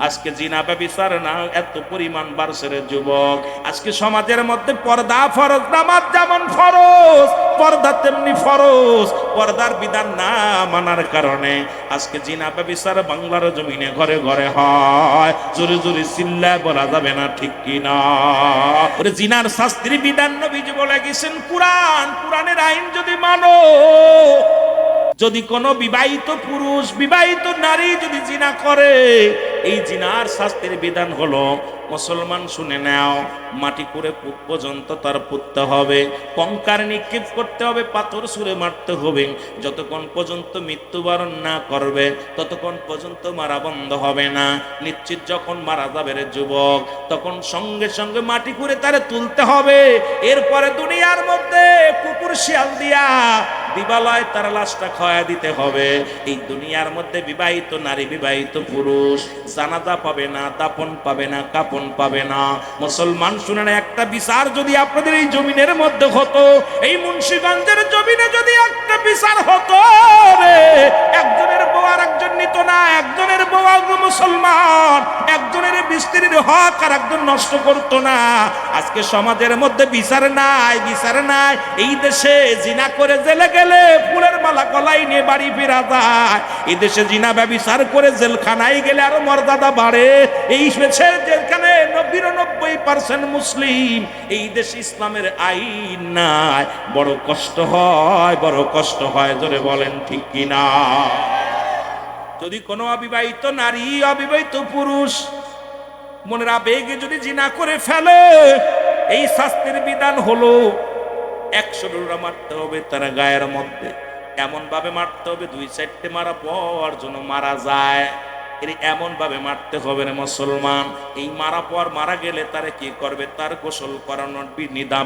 আজকে জিনা ব্যভিচার না এত পরিমাণ বাড়ছে রে যুবক। আজকে সমাজের মধ্যে পর্দা ফরজ, নামাজ যেমন ফরজ পর্দা তেমনি ফরজ। পর্দার বিধান না মানার কারণে আজকে জিনা ব্যভিচার বাংলার জমিনে ঘরে ঘরে হয়। জোরে জোরে চিল্লায় বলা যাবে না, ঠিক কি না? ওরে জিনার শাস্তির বিধান নবীজি বলে গেছেন কোরআনের আইন যদি মানো, যদি কোনো বিবাহিত পুরুষ বিবাহিত নারী যদি জিনা করে, এই জিনার শাস্তির বিধান হলো, মুসলমান শুনে নাও, মাটি করে পুত পর্যন্ত তার পুততে হবে, কঙ্কার নিক্ষেপ করতে হবে, পাথর ছুঁড়ে মারতে হবে। যতক্ষণ পর্যন্ত মৃত্যুবরণ না করবে ততক্ষণ পর্যন্ত মারা বন্ধ হবে না। নিশ্চিত যখন মারা যাবে রে যুবক, তখন সঙ্গে সঙ্গে মাটি করে তারে তুলতে হবে। এরপরে দুনিয়ার মধ্যে কুকুর শিয়াল দিয়া দিবালয় তার লাশটা খাওয়া দিতে হবে। এই দুনিয়ার মধ্যে বিবাহিত নারী বিবাহিত পুরুষ জানাজা পাবে না, দাফন পাবে না, কাফন পাবে না। মুসলমান শুনে না, একটা বিচার যদি আপনাদের এই জমিনের মধ্যে হতো, এই মুন্সিগঞ্জের জমিনে যদি একটা বিচার হতো রে, একজনের বউ আর একজন নিত না, একজনের বউ মুসলমান একজনের স্ত্রীর হক আর একজন নষ্ট করতো না। আজকে সমাজের মধ্যে বিচার নাই, বিচার নাই। এই দেশে জিনা করে জেলে গেলে ফুলের মালা গলায় নিয়ে বাড়ি ফেরা যায়। এই দেশে জিনা ব্যভিচার করে জেলখানায় গেলে আরো মর্যাদা বাড়ে। এই দেশে যেখানে 99% মুসলিম, এই দেশে ইসলামের আইন নাই, বড় কষ্ট হয়, বড় কষ্ট হয়। জোরে বলেন ঠিক কিনা? যদি কোনো অবিবাহিত নারী অবিবাহিত পুরুষ মনের আবেগে যদি জিনা করে ফেলে, এই শাস্তির বিধান হলো 100 ডোরা মারতে হবে তার গায়ের মধ্যে। এমন ভাবে মারতে হবে 2-4টে মারা পর যেন মারা যায়। এমন ভাবে মারতে হবে রে মুসলমান। এই মারা পর মারা গেলে তারে কি করবে? তার গোসল করানোর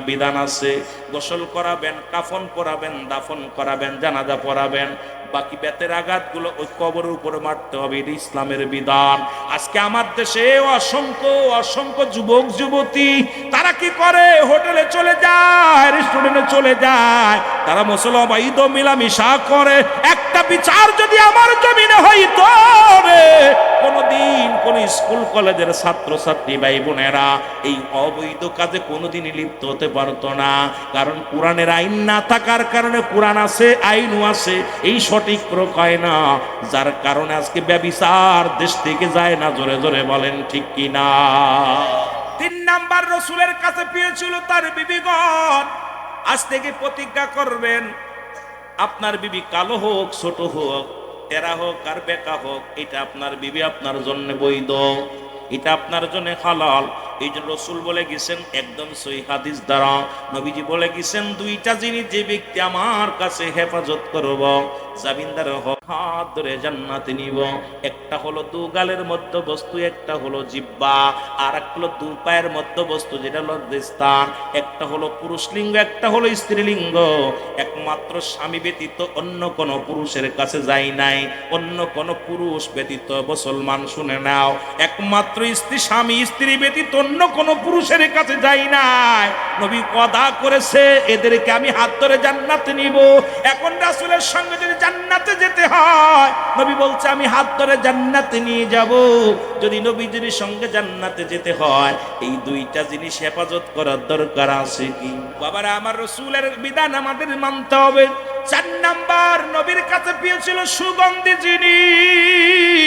বিধান আছে। গোসল করাবেন, কাফন পরাবেন, দাফন করাবেন, জানাজা পড়াবেন। বাকি বেতের আঘাতগুলো ওই কবরের উপরে মারতে হবে, এটা ইসলামের বিধান। আজকে আমার দেশে অসংখ্য অসংখ্য যুবক যুবতী তারা কি করে? হোটেলে চলে যায়, রেস্টুরেন্টে চলে যায়, তারা মুসলমান ঈদ মিলামিশা করে। একটা বিচার যদি আমার জমিনে হইতো রে, কোনদিন কোন স্কুল কলেজের ছাত্র ছাত্রী ভাই বোনেরা এই অবৈধ কাজে কোনোদিনই লিপ্ত হতে পারতো না। কারণ কোরআনের আইন না থাকার কারণে, কোরআন আছে আইনও আছে, এই সঠিক প্রয়োগ হয় না, যার কারণে আজকে ব্যভিচার দেশ থেকে যায় না। জোরে জোরে বলেন ঠিক কিনা? 3 নাম্বার রসুলের কাছে পেয়েছিল তার বিবিগণ, আজ থেকে প্রতিজ্ঞা করবেন, আপনার বিবি কালো হোক, ছোট হোক, টেরা হোক আর বেকা হোক, এটা আপনার বিবি আপনার জন্য বৈধ, এটা আপনার জন্য হালাল। এই জন্য রসুল বলে গেছেন, একদম সহি হাদিস দ্বারা নবীজি বলে গেছেন, 2টা জিনিস যে ব্যক্তি আমার কাছে হেফাজত করব, জামিনদার হাত ধরে জান্নাতে নিব। একটা হলো 2 গালের মধ্যে বস্তু, একটা হলো জিহ্বা, আর একটা হলো 2 পায়ের মধ্যে বস্তু যেটা লজ্জাস্থান। একটা হলো পুরুষ লিঙ্গ, একটা হলো স্ত্রীলিঙ্গ। একমাত্র স্বামী ব্যতীত অন্য কোন পুরুষের কাছে যাই নাই, অন্য কোন পুরুষ ব্যতীত মুসলমান শুনে নাও, একমাত্র স্বামী স্ত্রী ব্যতীত অন্য কোন পুরুষের কাছে যাই নাই। নবী ওয়াদা করেছে, এদেরকে আমি হাত ধরে জান্নাতে নিব। এখন রাসূলের সঙ্গে যদি জান্নাতে যেতে হয়, নবী বলছে আমি হাত ধরে জান্নাতে নিয়ে যাব। যদি নবীজির সঙ্গে জান্নাতে যেতে হয়, এই 2টা জিনিস হেফাজত করার দরকার আছে কি বাবারা? আমার রাসূলের বিধান আমাদের মানতে হবে। 4 নাম্বার নবীর কাছে পেয়েছিল সুগন্ধি জিনিস।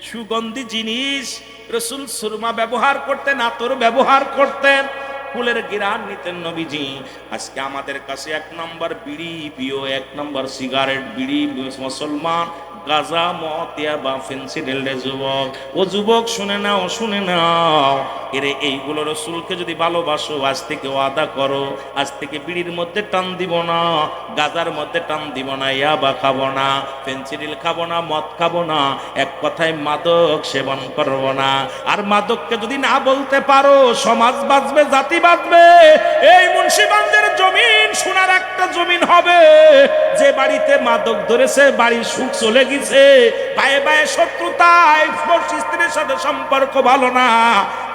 সুগন্ধি জিনিস রাসূল সুরমা ব্যবহার করতেন, আতর ব্যবহার করতেন, ফুলের ঘ্রাণ নিতেন নবীজি। আজকে আমাদের কাছে 1 নম্বর বিড়ি প্রিয়, 1 নম্বর সিগারেট বিড়ি মুসলমান, গাঁজা মদ বা ফেন্সিডিল। যুবক ও যুবক শুনে নাও, শুনে নাও, এরে এইগুলো রাসূলকে যদি ভালোবাসো, আজ থেকে ওয়াদা করো, আজ থেকে বিড়ির মধ্যে টান দিব না, গাঁজার মধ্যে টান দিব না, ইয়াবা খাবো না, ফেন্সিডিল খাবো না, মদ খাবো না, এক কথায় মাদক সেবন করব না। আর মাদককে যদি না বলতে পারো, সমাজ বাঁচবে, জাতি বাঁচবে। এই মুন্সিগঞ্জের জমিন সোনার একটা জমিন হবে। যে বাড়িতে মাদক ধরেছে, বাড়ির সুখ চলে গেছে, বায়ে বায়ে শত্রুতা, স্ত্রীর সাথে সম্পর্ক ভালো না।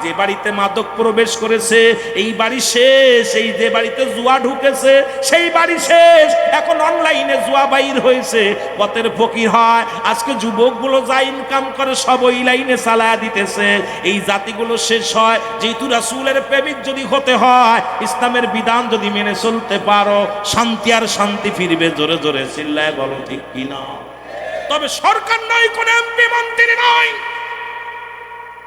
যে বাড়িতে মাদক প্রবেশ করেছে এই বাড়ি শেষ, এই যে বাড়িতে জুয়া ঢুকেছে সেই বাড়ি শেষ। এখন অনলাইনে জুয়া বাইর হয়েছে, পথের ফকির হয়। আজকে যুবকগুলো যা ইনকাম করে সব ওই লাইনে চালায়া দিতেছে। এই জাতিগুলো শেষ হয়। যেহেতু রাসূলের প্রেমিক যদি হতে হয়, ইসলামের বিধান যদি মেনে চলতে পারো, শান্তি আর শান্তি ফিরবে। জোরে জোরে চিল্লায় বলো ঠিক কিনা? তবে সরকার নয়, কোন এমপি মন্ত্রী নয়,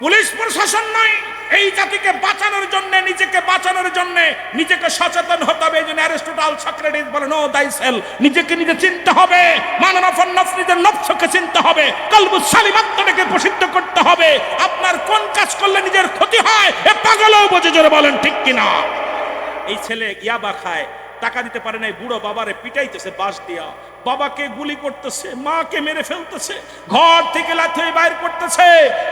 পুলিশ প্রশাসন নয়, এই জাতিকে বাঁচানোর জন্য, নিজেকে বাঁচানোর জন্য নিজেকে সচেতন হতে হবে। এই জন্য অ্যারিস্টটল, সক্রেটিস বলে নো দাই সেলফ, নিজেকে নিজে চিনতে হবে। মাননাফন নফস, নিজের নফসকে চিনতে হবে। কলবুস সালিম, আত্মাকে প্রসিদ্ধ করতে হবে। আপনার কোন কাজ করলে নিজের ক্ষতি হয় এ পাগলও বোঝে। জোরে বলেন ঠিক কিনা? এই ছেলে ইয়াবা খায়, টাকা দিতে পারে নাই, বুড়ো বাবারে পিটাইতেছে বাঁশ দিয়া, বাবাকে গুলি করতেছে, মাকে মেরে ফেলতেছে, ঘর থেকে লাথি বাইর করতেছে,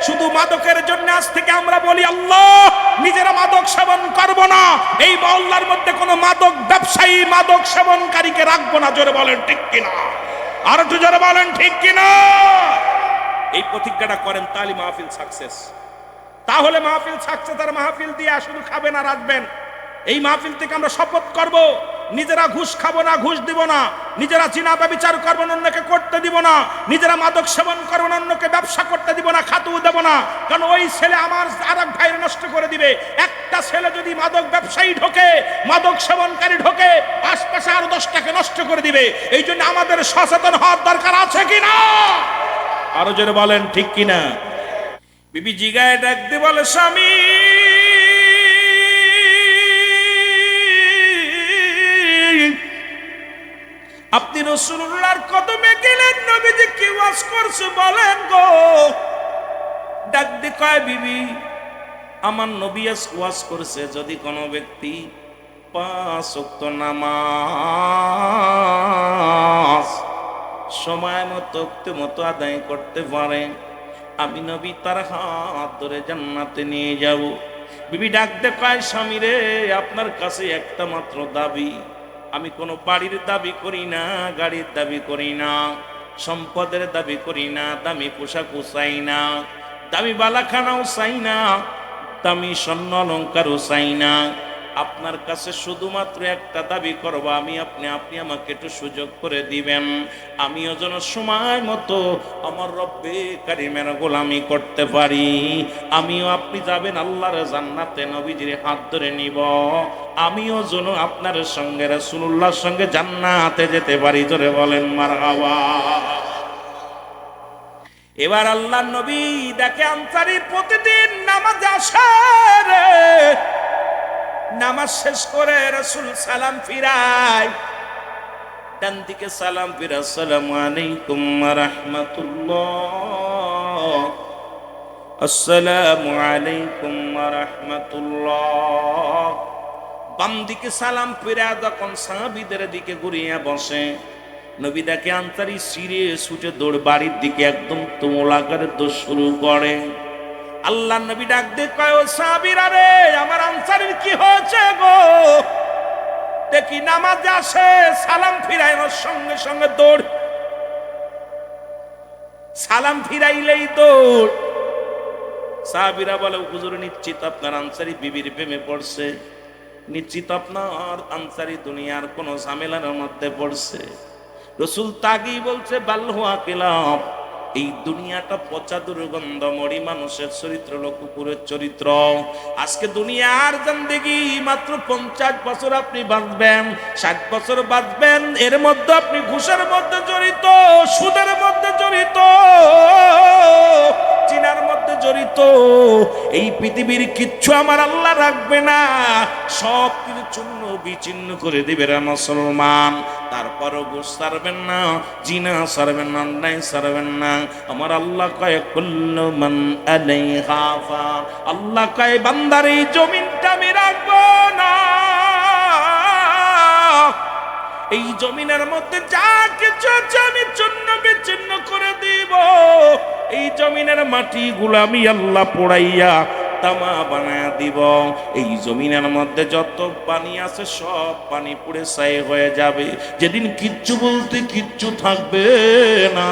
শুধু মাদকের জন্য। আজ থেকে আমরা বলি আল্লাহ, নিজেরা মাদক সেবন করব না, এই মহল্লার মধ্যে কোনো মাদক ব্যবসায়ী, মাদক সেবনকারীকে রাখবো না। জোরে বলেন ঠিক কিনা? আর একটু জোরে বলেন ঠিক কিনা? এই প্রতিজ্ঞাটা করেন, তাহলে মাহফিল সাকসেস। তাহলে মাহফিল সাকসেস। আর মাহফিল দিয়ে শুধু খাবেন আর আসবেন। এই মাহফিল থেকে আমরা শপথ করব, নিজেরা ঘুষ খাবো না, ঘুষ দিব না, নিজেরা জিনা ব্যভিচার করবো না, অন্যকে করতে দিব না, নিজেরা মাদক সেবন করবো না, অন্যকে ব্যবসা করতে দিব না, খাতেও দেব না। কারণ ওই ছেলে আমার আর এক ভাইয়ের নষ্ট করে দিবে। একটা ছেলে যদি মাদক ব্যবসায়ী ঢোকে, মাদক সেবনকারী ঢোকে, আশপাশে আরো 10টাকে নষ্ট করে দিবে। এই জন্য আমাদের সচেতন হওয়ার দরকার আছে কিনা? আরো জোরে বলেন ঠিক কিনা? বিবি জিগায় ডাক দিয়ে বলে, স্বামী আপনি রাসূলুল্লাহর কদমে গেলেন, নবীজি কি ওয়াজ করছে বলেন গো। ডাক দিয়ে কয়, বিবি আমার নবী ওয়াজ করেছে, যদি কোনো ব্যক্তি 5 ওয়াক্ত নামাজ সময় মতো আদায় করতে পারে, আমি নবী তার হাত ধরে জান্নাতে নিয়ে যাব। বিবি ডাক দিয়ে কয়, স্বামী রে, আপনার কাছে একটা মাত্র দাবি, আমি কোনো বাড়ির দাবি করি না, গাড়ির দাবি করি না, সম্পদের দাবি করি না, দামি পোশাকও চাই না, দামি বালাখানাও চাই না, দামি স্বর্ণ অলঙ্কারও চাই না। আপনার কাছে শুধুমাত্র একটা দাবি করব, আপনি আমাকে একটু সুযোগ করে দিবেন, আমিও যেন সময় মতো আমার রব্বে কারিমের গোলামি করতে পারি। আমিও, আপনি যাবেন আল্লাহর জান্নাতে, নবীজির হাত ধরে নিব, আমিও যেন আপনার সঙ্গে, রাসূলুল্লাহর সঙ্গে জান্নাতে যেতে পারি। জোরে বলেন মারহাবা। এবার আল্লাহর নবী দেখে আনসারী প্রতিদিন নামাজে আসে রে, নামাজ শেষ করে রাসূল সালাম ফিরায়, ডান দিকে সালাম ফিরা, আসসালামু আলাইকুম ওয়া রাহমাতুল্লাহ, আসসালামু আলাইকুম ওয়া রাহমাতুল্লাহ। বাম দিকে সালাম ফিরা যখন সাহাবীদের দিকে ঘুরিয়ে বসে, নবী দেখে আনসারী সিঁড়ে ছুটে দৌড় বাড়ির দিকে একদম তুমুল আকারে দৌড় শুরু করে। আল্লাহ নবী ডাক দিয়ে কয়, ও সাহাবীরা রে, আমার আনসারীর কি হয়েছে গো? দেখি নামাজে আসে, সালাম ফিরায় সঙ্গে সঙ্গে দৌড়, সালাম ফিরাইলেই দৌড়। সাহাবীরা বলে, হুজুর নিশ্চিত আপনার আনসারী বিবির প্রেমে পড়ছে, নিশ্চিত আপনার আনসারী দুনিয়ার কোন ঝামেলার মধ্যে পড়ছে। রাসূল তাগি বলছে, বাল হুয়া কিলাব, এই দুনিয়াটা পচা দুর্গন্ধ মরি মানুষের চরিত্র, কুকুরের চরিত্র। আজকে দুনিয়ার জিন্দেগি মাত্র 50 বছর আপনি বাঁচবেন, 60 বছর বাঁচবেন, এর মধ্যে আপনি ঘুষের মধ্যে জড়িত, সুদের মধ্যে জড়িত, চিনার মধ্যে জড়িত। এই পৃথিবীর কিচ্ছু আমার আল্লাহ রাখবে না, সব কিছু চূর্ণ বিচ্ছিন্ন করে দিবে রে মুসলমান। তারপরও ঘুষ ছাড়বেন না, জিনা ছাড়বেন না, অন্যায় ছাড়বেন না। আমার আল্লাহ কয়, কুল্লু মান আলাইহা ফান, আল্লাহ কয় বান্দার এই জমিনটা আমি রাখবো না, এই জমিনের মধ্যে যা কিছু আছে আমি চূর্ণ বিচ্ছিন্ন করে দিব। এই জমিনের মাটিগুলো আমি আল্লাহ পোড়াইয়া তামা বানায়া দিব। এই জমিনের মধ্যে যত পানি আছে সব পানি পুড়ে ছাই হয়ে যাবে। যেদিন কিচ্ছু বলতে কিচ্ছু থাকবে না,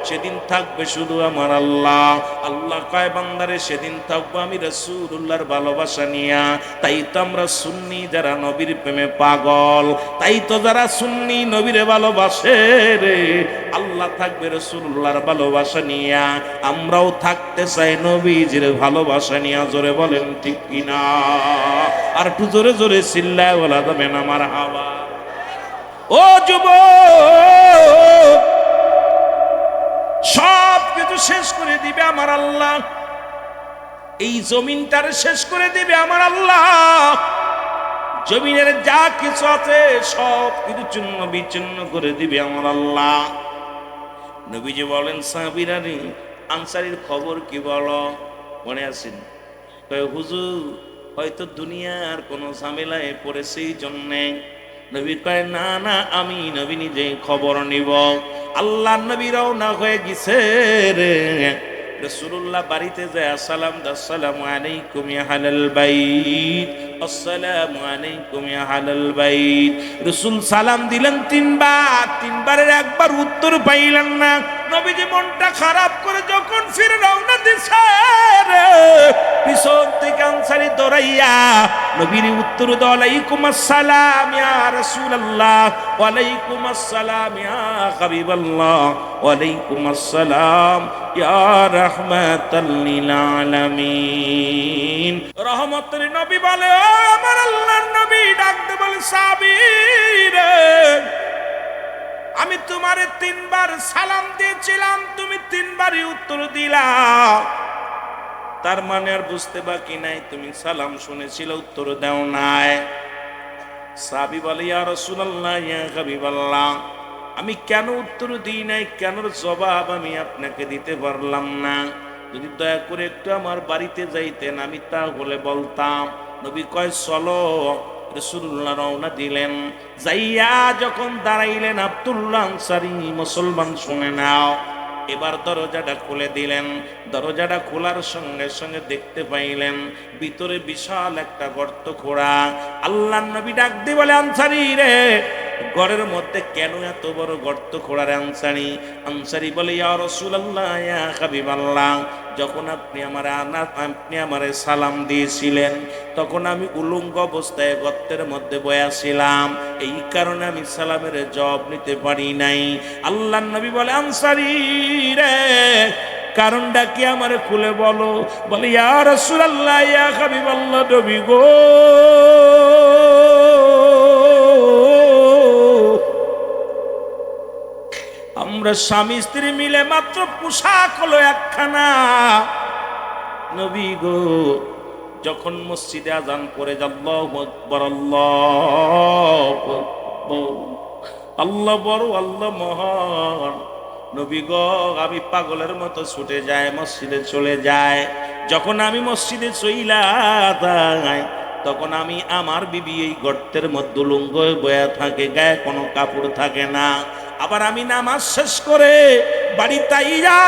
সেদিন থাকবে শুধু আমার আল্লাহ। আল্লাহ কয় বান্দারে সেদিন থাকবো আমি রাসূলুল্লাহর ভালোবাসা নিয়া। তাই তো আমরা সুন্নি যারা নবীর প্রেমে পাগল, তাই তো যারা সুন্নি নবীরে ভালোবাসে রে, আল্লাহ থাকবে রাসূলুল্লাহর ভালোবাসা নিয়া, আমরাও থাকতে চাই নবীজির ভালোবাসা নিয়া। জোরে বলেন ঠিক কিনা? আর একটু জোরে জোরে চিল্লায় বলা যাবে না মারহাবা। ও যুবক, সব কিছু শেষ করে দিবে আমার আল্লাহ, এই জমিনটারে শেষ করে দিবে আমার আল্লাহ। জমিনের যা কিছু আছে সব কিছু চূর্ণ বিচ্ছিন্ন করে দিবে আমার আল্লাহ। নবীজি বলেন, সাহাবীরা রে, আনসারীর খবর কি বলো? মনে আছেন? হুজুর হয়তো দুনিয়ার কোনো ঝামেলায় পড়েছে এই জন্যে। নবী কয়, না না, আমি নবী নিজে খবর নিব। আল্লাহ নবী রওনা হয়ে গেছে রে। রাসূলুল্লাহ বাড়িতে যায় আসসালামু আলাইকুম ইয়া আহলাল বাইত, আসসালামু আলাইকুম ইয়া আহলাল বাইত। রাসূল সালাম দিলেন তিনবার, তিনবারের একবার উত্তর পাইলেন না। নবীজি মনটা খারাপ করে যখন ফিরে রওনা দিছে রে, পিছন থেকে আনসারী দৌড়াইয়া নবীর উত্তর দাও, আলাইকুম আসসালাম ইয়া রাসূলুল্লাহ, ওয়া আলাইকুম আসসালাম ইয়া হাবিবাল্লাহ, ওয়া আলাইকুম আসসালাম ইয়া রাহমাতাল লিল আলামিন। রহমতের নবী বলে, ও আমার আল্লাহর নবী, ডাকতে বলে, সাহাবীরা, আমি তোমারে তিনবার সালাম দিয়েছিলাম, তুমি তিনবারই উত্তর দিলা। তার মানে আর বুঝতে বাকি নাই তুমি সালাম শুনেছিল, উত্তর দাও নাই। সাহাবী বলে, ইয়া রাসূলুল্লাহ, ইয়া হাবিবাল্লাহ, আমি কেন উত্তর দিই নাই, কেন জবাব আমি আপনাকে দিতে পারলাম না? যদি দয়া করে একটু আমার বাড়িতে যাইতেন আমি তাহলে বলতাম। নবী কয়, চলো। রাসূলুল্লাহ রওনা দিলেন। যাইয়া যখন দাঁড়াইলেন, আব্দুল্লাহ আনসারী মুসলমান, শুনে নাও। এবার দরজাটা খুলে দিলেন। দরজাটা খোলার সঙ্গে সঙ্গে দেখতে পাইলেন ভিতরে বিশাল একটা গর্ত খোঁড়া। আল্লাহর নবী ডাক দিয়ে বলে, আনসারী রে, ঘরের মধ্যে কেন এত বড় গর্ত খোঁড়ার? আনসারী আনসারী বলে, ইয়া রাসূলুল্লাহ, ইয়া হাবিবাল্লাহ, যখন আপনি আমারে সালাম দিয়েছিলেন তখন আমি উলঙ্গ অবস্থায় গর্তের মধ্যে বয়াছিলাম, এই কারণে আমি সালামের জবাব নিতে পারি নাই। আল্লাহর নবী বলে, আনসারী রে, কারণটা কি আমারে খুলে বলো। বলে, ইয়া রাসূলুল্লাহ, ইয়া হাবিবাল্লাহ, নবী গো, আমরা স্বামী স্ত্রী মিলে মাত্র পোশাক হলো একখানা। নবী গো, যখন মসজিদে আজান পড়ে, আল্লাহু আকবার, আল্লাহু আকবার, আল্লাহ বড়, আল্লাহ মহান। নবী গো, আমি পাগলের মতো ছুটে যায় মসজিদে চলে যায়। যখন আমি মসজিদে চইলা যাই তখন আমি আমার বিবি এই গর্তের মধ্যে উলঙ্গ হয়ে বয়া থাকে, গায়ে কোনো কাপড় থাকে না। আবার আমি নামাজ শেষ করে বাড়িতে আইয়া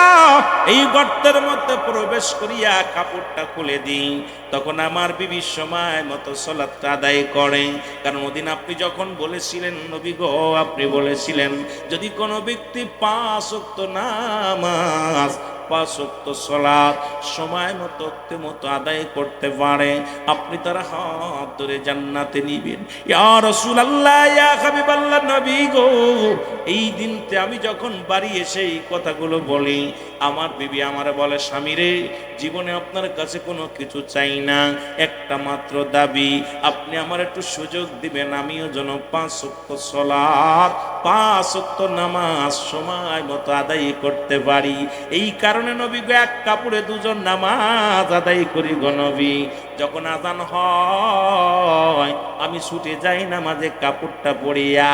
এই গর্তের মধ্যে প্রবেশ করিয়া কাপড়টা খুলে দিই, তখন আমার বিবি সময় মতো সালাতটা আদায় করে। কারণ ওদিন আপনি যখন বলেছিলেন, নবী গো, আপনি বলেছিলেন যদি কোনো ব্যক্তি 5 ওয়াক্ত নামাজ, 5 ওয়াক্ত সালাত সময় মতো আদায় করতে পারে, আপনি তার হাত ধরে জান্নাতে নিবেন। ইয়া রাসূলুল্লাহ, ইয়া হাবিবাল্লাহ, নবী গো, এই দিনতে আমি যখন বাড়ি এসে এই কথাগুলো বলি, আমার বিবি আমারে বলে, স্বামী রে, জীবনে আপনার কাছে কোনো কিছু চাই না, একটা মাত্র দাবি, আপনি আমার একটু সুযোগ দিবেন, আমিও যেন 5 ওয়াক্ত সালাত, 5 ওয়াক্ত নামাজ সময় মতো আদায় করতে পারি। এই কারণে নবী গো, এক কাপড়ে দুজন নামাজ আদায় করি গো নবী। যখন আজান হয় আমি ছুটে যাই নামাজে, কাপড়টা পরিয়া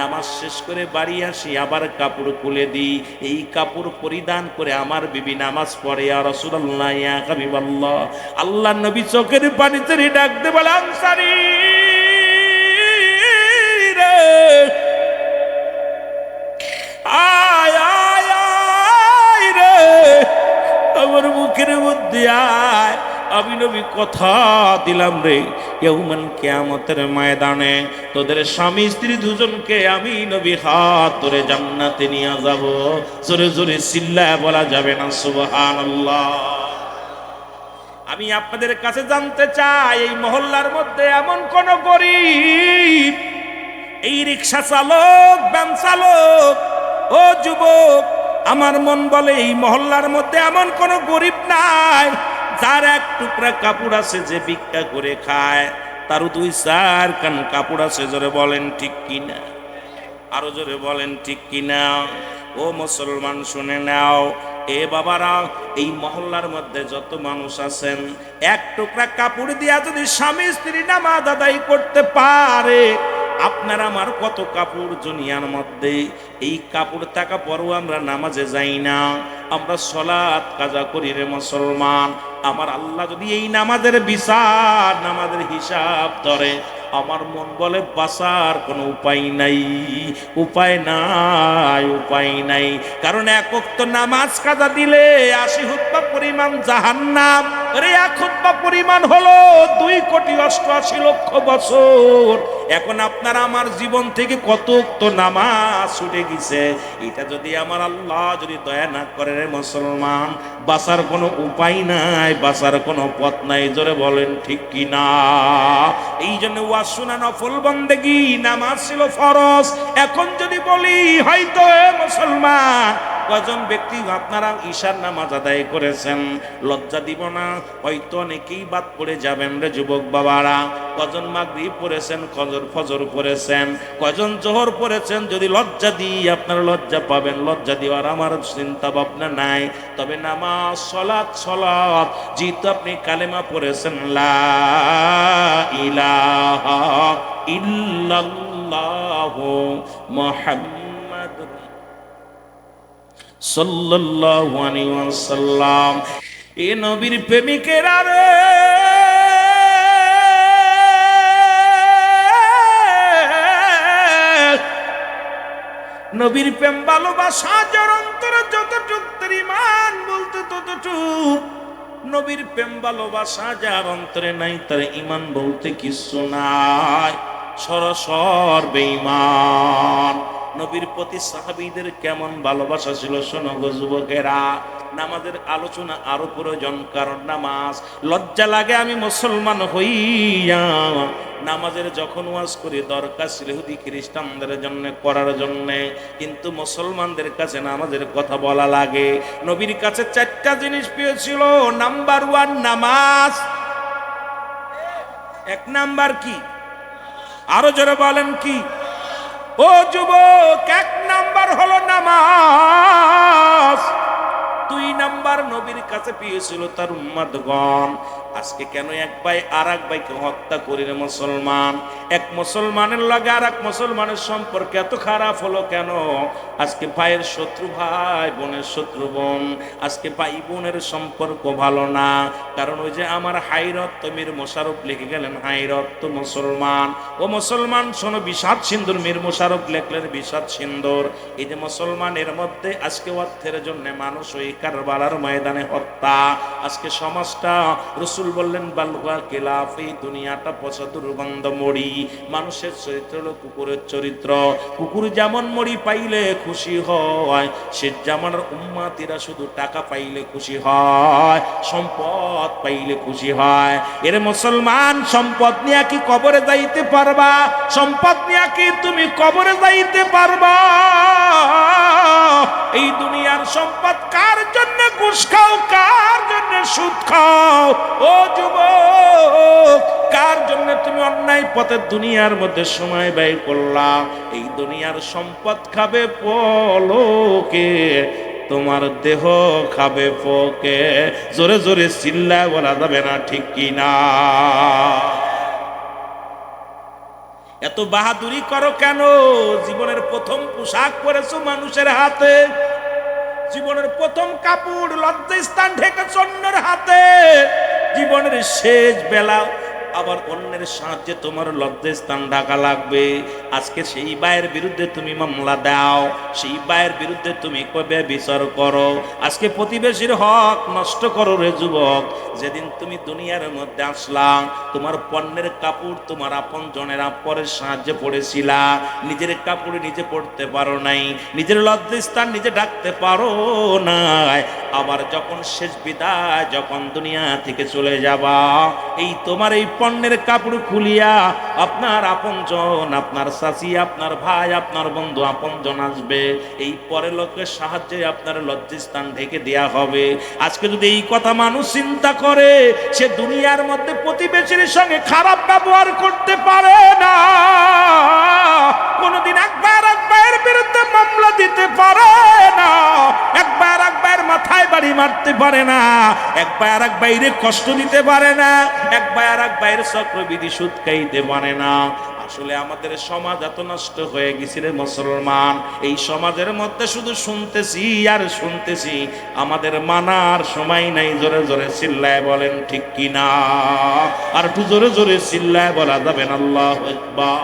নামাজ শেষ করে বাড়ি আসি, আবার কাপড় খুলে দিই। এই কাপড় পরিধান করে আমার বিবি নামাজ পড়ে। ইয়া রাসূলুল্লাহ, ইয়া হাবিবাল্লাহ, আল্লাহর নবী চোখের পানিতে ডাকতে বলে, আনসারী রে, আয় আয় আয় রে, আমার মুখের মধ্যে আয়। আমি নবী কথা দিলাম রে, ইয়াউমাল কিয়ামতের ময়দানে তোদের স্বামী স্ত্রী দুজনকে আমি নবী হাত ধরে জান্নাতে নিয়ে যাব। জোরে জোরে চিল্লায় বলা যাবে না সুবহানাল্লাহ? আমি আপনাদের কাছে জানতে চাই, এই মহল্লার মধ্যে এমন কোন গরিব, এই রিক্সা চালক, ভ্যান চালক, ও যুবক, আমার মন বলে এই মহল্লার মধ্যে এমন কোন গরিব নাই যার এক টুকরা কাপড় আছে যে ভিক্ষা করে খায়, তারও 2-4 কান কাপড় আছে। জোরে বলেন ঠিক কিনা? আরো জোরে বলেন ঠিক কিনা? ও মুসলমান শুনে নাও, এ বাবারা, এই মহল্লার মধ্যে যত মানুষ আছেন, এক টুকরা কাপড় দিয়া যদি স্বামী স্ত্রী নামাজ আদায় করতে পারে, আপনার আমার কত কাপড় দুনিয়ার মধ্যে। এই কাপড় থাকা পরও আমরা নামাজে যাই না, আমরা সলাত কাজা করি রে মুসলমান। আমার আল্লাহ যদি এই নামাজের বিচার, নামাজের হিসাব ধরে, আমার মন বলে বাঁচার কোনো উপায় নাই, উপায় নাই, উপায় নাই। কারণ এক ওয়াক্ত নামাজ কাজা দিলে 80 খুতবা পরিমাণ জাহান্নাম। আরে এক খুতবা পরিমাণ হলো 2,88,00,000 বছর। এখন আপনার আমার জীবন থেকে কত ওয়াক্ত নামাজ ছুটে গেছে, এটা যদি আমার আল্লাহ যদি দয়া না করে রে মুসলমান, বাঁচার কোনো উপায় নাই, বাঁচার কোনো পথ নাই। জোরে বলেন ঠিক কি না? এই জন্য ওয়াজ শোনা নফল বন্দেগী, নামাজ ছিল ফরজ। এখন যদি বলি, হয়তো মুসলমান কজন ব্যক্তি আপনারা ঈশার নামাজ আদায় করেছেন, লজ্জা দিব না? হয়তো অনেকেই বাদ পড়ে যাবেন রে যুবক বাবারা। কজন মাগরিব পড়েছেন, কজন ফজর পড়েছেন, কজন জোহর পড়েছেন। যদি লজ্জা দিই আপনারা লজ্জা পাবেন, লজ্জা দেওয়ার আমার চিন্তা ভাবনা নাই। তবে নামাজ, সলাত, সলাত, যেহেতু আপনি কালেমা পড়েছেন লা ইলাহা ইল্লাল্লাহু মুহাম্মাদুর সাল্লাল্লাহু আলাইহি ওয়াসাল্লাম, এ নবীর প্রেমিকেরা রে, নবীর প্রেম ভালোবাসা যার অন্তরে যতটুক তার ঈমান বলতে ততটুক। নবীর প্রেম ভালোবাসা যার অন্তরে নাই তার ঈমান বলতে কিছু নাই, সরাসর বেঈমান। নবীর প্রতি সাহাবীদের কেমন ভালোবাসা ছিল শোনো গো যুবকেরা। নামাজের আলোচনা আরো প্রয়োজন, কারণ নামাজ লজ্জা লাগে আমি মুসলমান হইয়া নামাজের যখন ওয়াজ করি, দরকার ছিল ইহুদি খ্রিস্টানদের জন্য করার জন্য, কিন্তু মুসলমানদের কাছে নামাজের কথা বলা লাগে। নবীর কাছে 4টা জিনিস পেয়েছিল। নাম্বার 1 নামাজ। 1 নাম্বার কি? আরো জোরে বলেন কি? ও যুবক, 1 নাম্বার হলো নামাজ। 2 নাম্বার নবীর কাছে পেয়েছিল তার উম্মতগণ। আজকে কেন এক ভাই আর এক ভাইকে হত্যা করি রে মুসলমান? এক মুসলমানের লগে আর এক মুসলমানের সম্পর্ক এত খারাপ হলো কেন? আজকে ভাইয়ের শত্রু ভাই, বোনের শত্রু বোন। আজকে ভাই বোনের সম্পর্ক ভালো না, কারণ ওই যে আমার হাইরত মীর মোশাররফ লিখে গেলেন, হাইরত মুসলমান। ও মুসলমান শোনো, বিষাদ সিন্দুর মীর মোশাররফ লিখলেন বিষাদ সিন্দুর। এই যে মুসলমানের মধ্যে আজকে অর্থের জন্য মানুষ ওই কারবালার ময়দানে হত্যা। আজকে সমাজটা, রাসূল বললেন বালুয়া কিলাফ, এই দুনিয়াটা পচা দুর্গন্ধ মরি। মানুষের চরিত্র হলো কুকুরের চরিত্র। কুকুর যেমন মরি পাইলে খুশি হয়, সে যেমন উম্মতিরা শুধু টাকা পাইলে খুশি হয়, সম্পদ পাইলে খুশি হয়। এর মুসলমান, সম্পদ নিয়ে কি কবরে যাইতে পারবা? সম্পদ নিয়ে কি তুমি কবরে যাইতে পারবা? এই দুনিয়ার সম্পদ কার জন্য ঘুষ খাও, কার জন্য সুদ খাও? ও যুবক, কার জন্য তুমি অন্যায় পথে দুনিয়ার মধ্যে সময় ব্যয় করলা? এই দুনিয়ার সম্পদ খাবে পলকে, তোমার দেহ খাবে পোকে। জোরে জোরে চিল্লায় বলা যাবে না ঠিক কিনা? এত বাহাদুরি করো কেন? জীবনের প্রথম পোশাক পরেছো মানুষের হাতে, জীবনের প্রথম কাপড় লজ্জাস্থান ঢেকেছ অন্যের হাতে, জীবনের শেষ বেলা আবার অন্যের সাহায্যে তোমার লজ্জাস্থান ঢাকা লাগবে। আজকে সেই ভাইয়ের বিরুদ্ধে তুমি মামলা দাও, সেই ভাইয়ের বিরুদ্ধে তুমি কবে বিচার করো, আজকে প্রতিবেশীর হক নষ্ট করো রে যুবক। যেদিন তুমি দুনিয়ার মধ্যে আসলাম, তোমার পণ্যের কাপড় তোমার আপন জনের পরের সাহায্যে পড়েছিলা, নিজের কাপড় নিজে পড়তে পারো নাই, নিজের লজ্জাস্থান নিজে ঢাকতে পারো নাই। আবার যখন শেষ বিদায়, যখন দুনিয়া থেকে চলে যাবা, এই তোমার এই পণ্যের কাপড় খুলিয়া আপনার আপনজন, আপনার চাচি, আপনার ভাই, আপনার বন্ধু আপনজন আসবে, এই পরের লোকের সাহায্যে আপনার লজ্জাস্থান ঢেকে দেয়া হবে। আজকে যদি এই কথা মানুষ চিন্তা করে, সে দুনিয়ার মধ্যে প্রতিবেশীর সঙ্গে খারাপ ব্যবহার করতে পারে না, কোনদিন একবার একবার বিরুদ্ধে মামলা দিতে পারে না, একবার একবার মাথায় বাড়ি মারতে পারে না, একবার এক বাইরে কষ্ট দিতে পারে না, একবার এক বাইরে চক্রবৃদ্ধি সুদ খাইতে পারে না। আসলে আমাদের সমাজ এত নষ্ট হয়ে গেছে রে মুসলমান, এই সমাজের মধ্যে শুধু শুনতেছি আর শুনতেছি, আমাদের মানার সময় নাই। জোরে জোরে চিল্লায় বলেন ঠিক কিনা? আর একটু জোরে জোরে চিল্লায় বলা যাবে না আল্লাহু আকবার।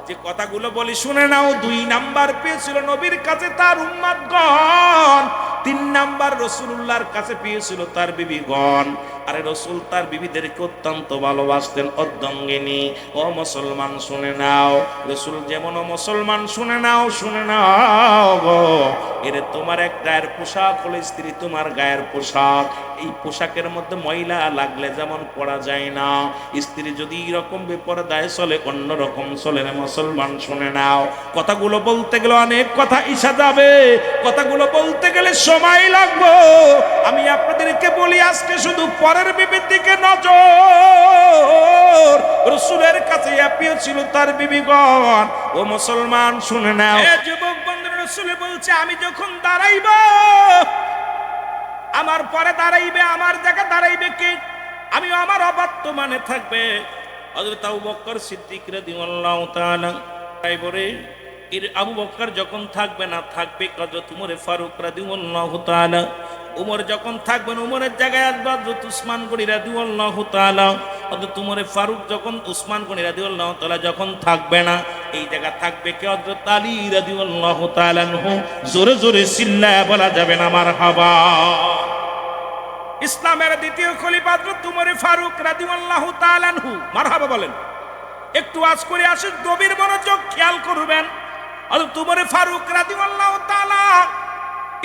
যে কথাগুলো বলি শুনে নাও। 2 নাম্বার পেয়েছিল নবীর কাছে তার উম্মতগণ, 3 নাম্বার রাসূলুল্লাহর কাছে পেয়েছিল তার বিবিগণ। আরে রাসূল তার বিবিদেরকে অত্যন্ত ভালোবাসতেন, অর্ধাঙ্গিনী। ও মুসলমান শুনে নাও, রাসূল যেমন মুসলমান শুনে নাও, শুনে নাও গো। এরে তোমার এক গায়ের পোশাক হলো স্ত্রী তোমার গায়ের পোশাক, এই পোশাকের মধ্যে ময়লা লাগলে যেমন পরা যায় না, স্ত্রী যদি এরকম বেপরদায় চলে অন্য রকম চলে না। মুসলমান শুনে নাও, কথাগুলো বলতে গেলে অনেক কথা ইসা যাবে, কথাগুলো বলতে গেলে সময় লাগবে। আমি আপনাদেরকে বলি, আজকে শুধু পরের বিবির দিকে নজর। রাসূলের কাছে আপিও ছিল তার বিবিগণ। ও মুসলমান শুনে নাও, যুবক বন্ধুরা, রাসূল বলছে আমি যখন দাঁড়াইব, আমার পরে দাঁড়াইবে, আমার জায়গা দাঁড়াইবে কে? আমি আমার অবর্তমানে থাকবে হযরত আবু বকর সিদ্দিক রাদিয়াল্লাহু তাআলা। তাইবরে এর আবু বকর যখন থাকবে না, থাকবে হযরত উমর ফারুক রাদিয়াল্লাহু তাআলা। উমর যখন থাকবেন, উমরের জায়গায় আসবে হযরত উসমান গনি রাদিয়াল্লাহু তাআলা। হযরত উমর ফারুক যখন, উসমান গনি রাদিয়াল্লাহু তাআলা যখন থাকবে না, এই জায়গা থাকবে কে? হযরত আলী রাদিয়াল্লাহু তাআলা আনহু। জোরে জোরে চিল্লায়া বলা যাবে না মারহাবা। ইসলামের দ্বিতীয় খলিফা হযরত উমর ফারুক রাদিয়াল্লাহু তাআলা আনহু। মারহাবা বলেন। একটু আজ করে আসেন, গভীর মনোযোগ খেয়াল করবেন। হযরত উমর ফারুক রাদিয়াল্লাহু তাআলা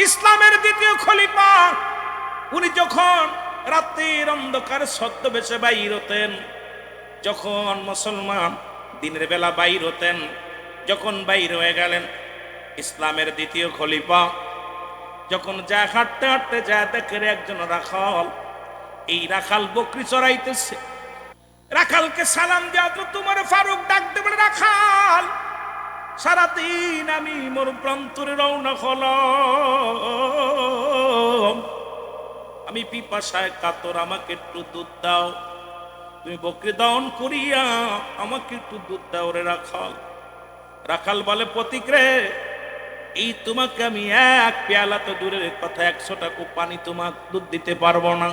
ইসলামের দ্বিতীয় খলিফা। উনি যখন রাতের অন্ধকারে ছদ্মবেশে বাইর হতেন, যখন মুসলমান দিনের বেলা বাইর হতেন, যখন বাইর হয়ে গেলেন ইসলামের দ্বিতীয় খলিফা, যখন যায় হাঁটতে হাঁটতে যায় দেখে একজন রাখাল, এই রাখাল বকরি চড়াইতেছে। রাখালকে সালাম দেওয়া তো তোমার ফারুক ডাকতে বলে, রাখাল সারাদিন আমি মোর প্রান্তরে রওনা হলাম, আমি পিপাসায় কাতর, আমাকে একটু দুধ দাও, তুমি বকরি দাওন করিয়া আমাকে একটু দুধ দাও রে রাখাল। রাখাল বলে, পথিক রে, এই তোমাকে আমি এক পেয়ালা তো দূরের কথা 100 টাকা পানি তোমাকে দুধ দিতে পারবো না।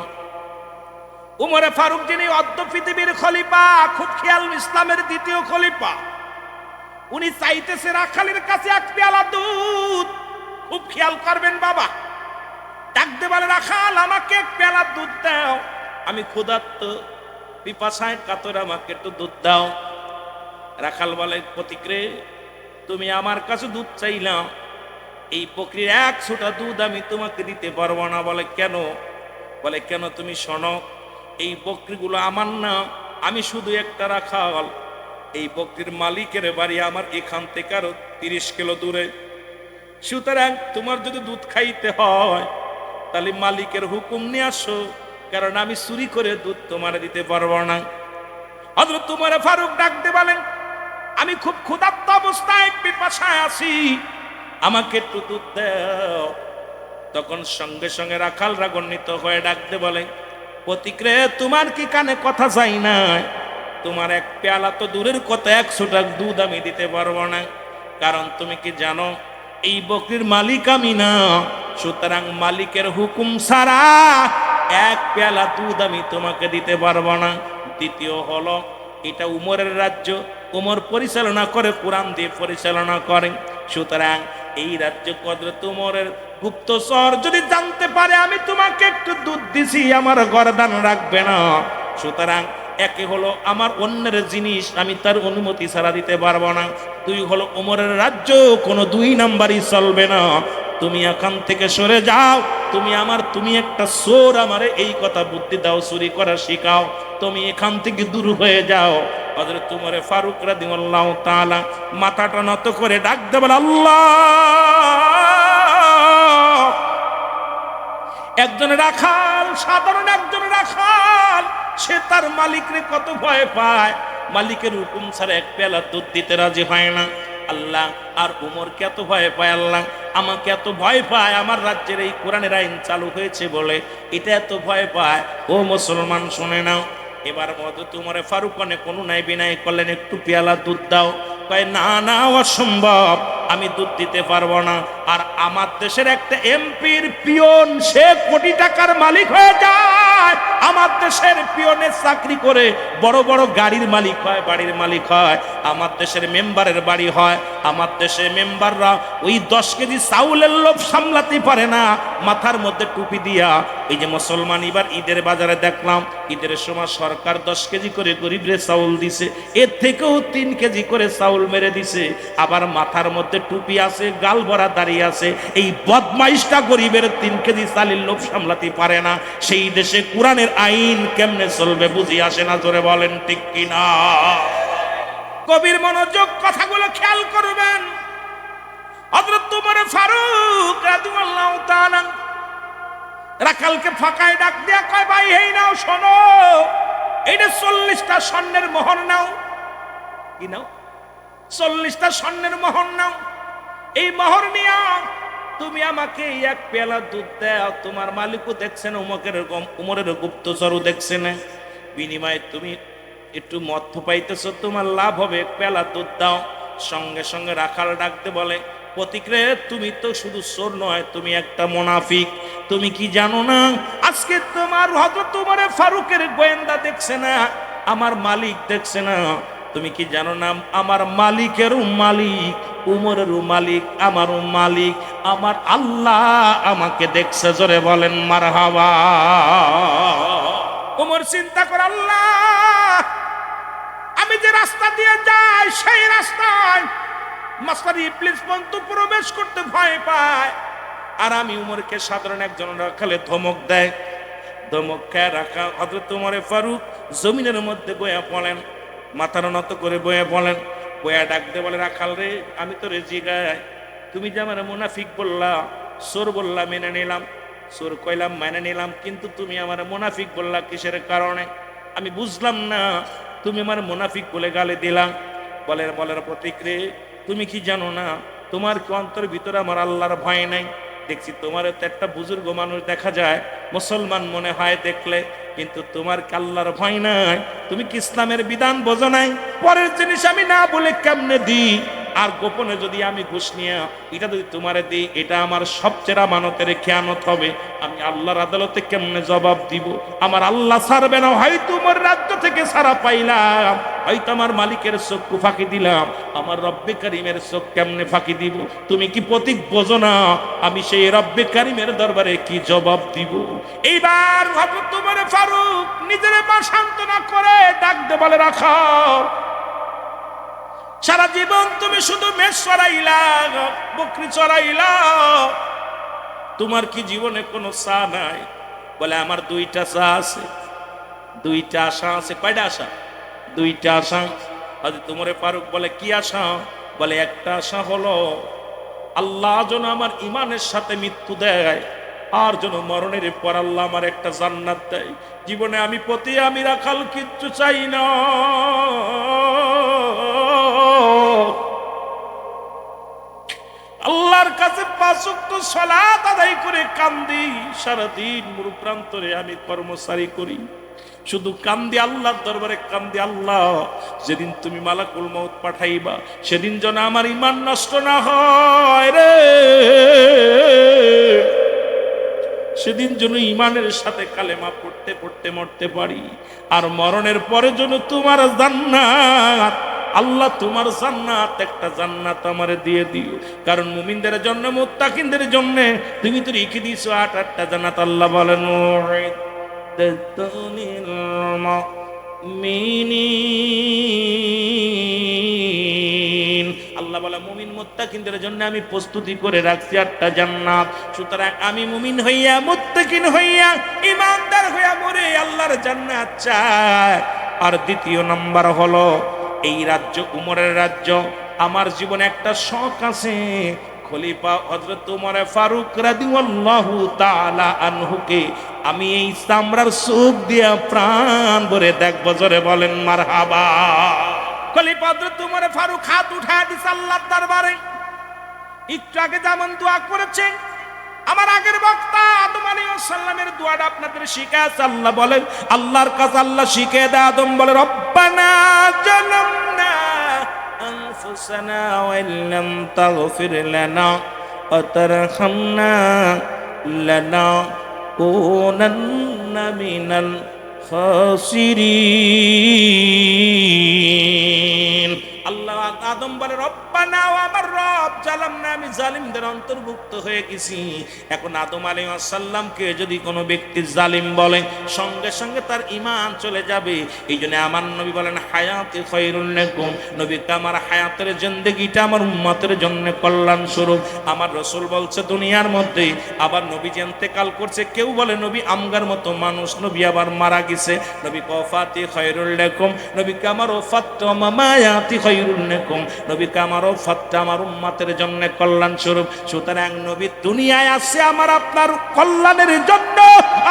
উমরে ফারুক যিনি অর্ধ পৃথিবীর খলিফা, খুব খেয়াল, ইসলামের দ্বিতীয় খলিফা, উনি চাইতেছে রাখালের কাছে 1 পেয়ালা দুধ। খুব খেয়াল করবেন বাবা। ডাকতে বলে, রাখাল আমাকে 1 পেয়ালা দুধ দাও, আমি ক্ষুধার্ত, পিপাসায় কাতর, আমাকে একটু দুধ দাও। রাখাল বলে, পথিক রে, তুমি আমার কাছে দুধ চাইলাম, এই বকরির 100টা দুধ আমি তোমাকে দিতে পারবো না। বলে কেন? বলে কেন? তুমি শোনো, এই বকরিগুলো আমার না, আমি শুধু একটা রাখাল। এই বকরির মালিকের বাড়ি আমার এখান থেকে আরো 30 কিলো দূরে। সুতরাং তোমার যদি দুধ খাইতে হয় তাহলে মালিকের হুকুম নিয়ে আসো, কারণ আমি চুরি করে দুধ তোমার দিতে পারবো না। হযরত উমর ফারুক ডাকতে বলেন, আমি খুব ক্ষুধার্ত অবস্থায় পিপাসায় আছি, আমাকে একটু দুধ দাও। তখন সঙ্গে সঙ্গে রাখাল রাগান্বিত হয়ে ডাকতে বলে, পথিক রে, তোমার কি কানে কথা যায় না? তোমার 1 পেয়ালা তো দূরের কথা, 100টা দুধ আমি দিতে পারবো না, কারণ তুমি কি জানো এই বকরির মালিক আমি না। সুতরাং মালিকের হুকুম ছাড়া 1 পেয়ালা দুধ আমি তোমাকে দিতে পারবো না। দ্বিতীয় হলো এটা উমরের রাজ্য, উমর পরিচালনা করে, কোরআন দিয়ে পরিচালনা করে। সুতরাং এই রাজ্য হযরত উমরের গুপ্তচর যদি জানতে পারে আমি তোমাকে একটু দুধ দিছি, আমার গর্দান রাখবে না। সুতরাং একে হলো আমার অন্যের জিনিস আমি তার অনুমতি ছাড়া দিতে পারবো না। দুই হলো ওমরের রাজ্য কোনো দুই নাম্বারই চলবে না। তুমি এখান থেকে সরে যাও, তুমি একটা চোর, আমারে এই কথা বুদ্ধি দাও, চুরি করা শিখাও, তুমি এখান থেকে দূর হয়ে যাও। হযরত উমর ফারুক রাদিয়াল্লাহু তাআলা মাথাটা নত করে ডাক দেন, আল্লাহ। একজন রাখাল, সাধারণ একজন রাখাল, সে তার মালিকরে কত ভয় পায়, মালিকের হুকুম ছাড়া এক পেয়ালা দুধ দিতে রাজি হয় না। আল্লাহ আর উমরকে এত ভয় পায়, আল্লাহ আমাকে এত ভয় পায়, আমার রাজ্যের এই কোরআনের আইন চালু হয়েছে বলে এটা এত ভয় পায়। ও মুসলমান শুনে নাও, এবার হযরত উমর ফারুক কোনো নাই বিনাই করলেন, একটু পেয়ালা দুধ দাও। কয় না না, অসম্ভব, আমি দুধ দিতে পারবো না। আর আমার দেশের একটা এমপির পিয়ন, সে কোটি টাকার মালিক হয়ে যায়, আমার দেশের পিয়নের চাকরি করে বড় বড় গাড়ির মালিক হয়, বাড়ির মালিক হয়। আমার দেশের মেম্বারের বাড়ি হয়, আমার দেশের মেম্বাররা ওই 10 কেজি চাউলের লোভ সামলাতে পারে না, মাথার মধ্যে টুপি দিয়া। এই যে মুসলমান এবার ঈদের বাজারে দেখলাম, ঈদের সময় সরকার 10 কেজি করে গরিবরে চাউল দিছে, এর থেকেও 3 কেজি করে চাউল মেরে দিছে, আবার মাথার মধ্যে টুপি আছে, গাল ভরা দাঁড়িয়ে আছে। এই বদমাইশটা গরিবের 3 কেজি চালের লোভ সামলাতে পারে না, সেই দেশে কোরআনের আইন কেমনে চলবে বুঝি আসে না। জোরে বলেন ঠিক কিনা? কবির মনোযোগ, কথাগুলো খেয়াল করবেন। হযরত উমর ফারুক রাদিয়াল্লাহু তাআলা রাখালকে ফাঁকায় ডাক দিয়া কয়, ভাই এই নাও, শোনো, এইটা 40টা স্বর্ণের মোহর নাও। কি নাও? 40টা স্বর্ণের মোহর নাও। এই মোহর নিয়া তুমি আমাকে এক পেয়ালা দুধ দাও, তোমার মালিকও দেখছেন, উমরের গুপ্তচরও দেখছেন, বিনিময়ে তুমি একটু মধ্য পাইতেছ, তোমার লাভ হবে, এক পেয়ালা দুধ দাও। সঙ্গে সঙ্গে রাখাল ডাকতে বলে, প্রতিক্রে তুমি তো শুধু চোর নয়, তুমি একটা মুনাফিক। তুমি কি জানো না আজকে তোমার হযরত উমর ফারুকের গোয়েন্দা দেখছে না, আমার মালিক দেখছে না? তুমি কি জানো না আমার মালিকেরও মালিক, উমরেরও মালিক, আমারও মালিক, আমার আল্লাহ আমাকে দেখছে। জোরে বলেন মারহাবা। উমর চিন্তা করে, আল্লাহ আমি যে রাস্তা দিয়ে যাই সেই রাস্তায় মাস্টার ইবলিস পর্যন্ত প্রবেশ করতে ভয় পায়, আর আমি উমরকে সাধারণ একজন রাখালে ধমক দেয়। ধমক খেয়ে রাখা হযরত উমর ফারুক জমিনের মধ্যে বয়া পড়েন, মাথার নত করে বয়া বলেন, বয়া ডাকতে বলে, রাখাল রে, আমি তো রেজি গায়, তুমি যে আমার মুনাফিক বললা, চোর বললা, মেনে নিলাম, চোর কইলাম মেনে নিলাম, কিন্তু তুমি আমার মুনাফিক বললা কিসের কারণে? আমি বুঝলাম না, তুমি আমার মুনাফিক বলে গালি দিলাম। বলের প্রতিক্রে, তুমি কি জানো না তোমার কি অন্তর ভিতরে আমার আল্লাহর ভয় নাই? দেখছি তোমার তো একটা বুজুর্গ মানুষ দেখা যায়, মুসলমান মনে হয় দেখলে, কিন্তু তোমার কি আল্লাহর ভয় নাই? তুমি কি ইসলামের বিধান বোঝো নাই? পরের জিনিস আমি না বলে কেমনে দিই? আর গোপনে যদি আমি ঘুষ নিয়ে এটা যদি তোমারে দিই, এটা আমার সবচেয়ে আমানতের খেয়ানত হবে, আমি আল্লাহর আদালতে কেমনে জবাব দিব? আমার আল্লাহ ছাড়বে না, হয়তো তোমার রাজ্য থেকে ছাড়া পাইলাম, হয়তো আমার মালিকের চক্ষু ফাঁকি দিলাম, আমার রব্বে কারিমের চোখ কেমনে ফাঁকি দিব? তুমি কি প্রতীক বোঝো না আমি সেই রব্বে কারিমের দরবারে কি জবাব দিব? এইবার হযরত উমর ফারুক নিজের মা সান্ত্বনা করে ডাক দে বলে, রাখো, সারা জীবন তুমি শুধু মেষ চড়াইলা, বকরি চড়াইলা, তোমার কি জীবনে কোনো চা নাই? বলে, আমার 2টা চা আছে, 2টা আশা আছে। কয়টা আশা? 2টা আশা। হযরত উমর ফারুক বলে, কি আশা? বলে, একটা আশা হলো আল্লাহ যেন আমার ইমানের সাথে মৃত্যু দেয়, আর যেন মরণের পর আল্লাহ আমার একটা জান্নাত দেয়। জীবনে আমি রাখাল কিচ্ছু চাই না। আল্লাহর কাছে 5 ওয়াক্ত সালাত আদায় করে কান্দি, সারাদিন মরুপ্রান্তরে আমি কর্মচারী করি, শুধু কান্দি আল্লাহর দরবারে কান্দি, আল্লাহ যেদিন তুমি মালাকুল মউত পাঠাইবা সেদিন যেন আমার ঈমান নষ্ট না হয় রে। সেদিন যেন ইমানের সাথে কালেমা পড়তে পড়তে মরতে পারি, আর মরণের পরে যেন তোমার জান্নাত, আল্লাহ তোমার জান্নাত, একটা জান্নাত আমারে দিয়ে দিও। কারণ মুমিনদের জন্য, মুত্তাকিনদের জন্য তুমি তো রেখে দিয়েছো 8টা জান্নাত। আল্লাহ বলেন আল্লাহ বলে মুমিন মুত্তাকিনদের জন্য আমি প্রস্তুতি করে রাখছি 8টা জান্নাত। সুতরাং আমি মুমিন হইয়া, মুত্তাকিন হইয়া, ইমানদার হইয়া মরে আল্লাহর জান্নাত চাই। আর দ্বিতীয় নাম্বার হলো, এই রাজ্য উমরের রাজ্য। আমার জীবনে একটা শখ আছে, খলিফা হযরত উমর ফারুক রাদিয়াল্লাহু তাআলা আনহুকে আমি এই চামড়ার চোখ দিয়া প্রাণ ভরে দেখব। জোরে বলেন মারহাবা। খলিফা হযরত উমর ফারুক হাত উঠায় দিছে আল্লাহর দরবারে। একটু আগে যেমন দোয়া করেছেন, আমার আগের বক্তা আদম আলাইহিস সালামের দোয়াটা আপনাদের শিখায়। আল্লাহ বলেন, আল্লাহর কাছে আল্লাহ শিখিয়ে দেয়। আদম বলে, রব্বানা জালামনা আনফুসানা ওয়া ইল্লাম তাগফির লানা ওয়া তারহামনা লানাকুনান্না মিনাল খাসিরিন। আল্লাহ আদম বলে, রব্বানা, আমার রব, জালামনা, আমি জালিমদের অন্তর্ভুক্ত হয়ে গেছি। এখন আদম আলাইহিস সালামকে যদি কোনো ব্যক্তি জালিম বলে, সঙ্গে সঙ্গে তার ঈমান চলে যাবে। এই জন্য আমার নবী বলেন, হায়াতি খায়রুল লাকুম, নবীকে আমার হায়াতের জিন্দেগিটা আমার উম্মতের জন্য কল্যাণ স্বরূপ। আমার রাসূল বলছে, দুনিয়ার মধ্যে আবার নবী যে ইন্তেকাল করছে, কেউ বলে নবী আমগার মতো মানুষ, নবী আবার মারা গেছে। নবী ওফাতি খায়রুল লাকুম, নবীকে আমার ওফাত মামায়াতি খায়রুল লাকুম, নবীকে আমার ওফাতটা আমার উম্মতের জন্য কল্যাণ স্বরূপ। সুতরাং নবী দুনিয়ায় আসছে আমার আপনার কল্যাণের জন্য,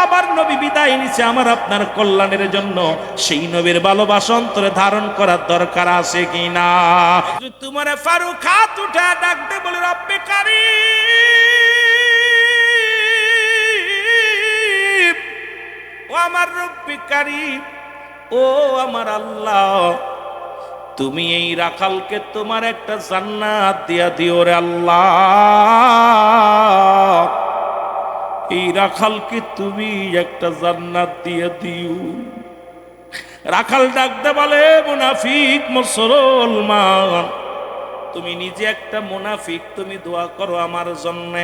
আবার নবী বিদায় নিছে আমার আপনার কল্যাণের জন্য। সেই নবীর ভালোবাসা অন্তরে ধারণ করার দরকার আছে কিনা? তোমার ফারুক হাত উঠা ডাকতে বলে, রব্বে কারীম, ও আমার রব্বে কারীম, ও আমার আল্লাহ, তুমি এই রাখালকে তোমার একটা জান্নাত দিয়া দিও রে আল্লাহ। এই রাখালকে তুমি একটা জান্নাত দিয়ে দিও। রাখাল ডাকতে বলে, মুনাফিক মুসলমান, তুমি নিজে একটা মুনাফিক, তুমি দোয়া করো আমার জন্য।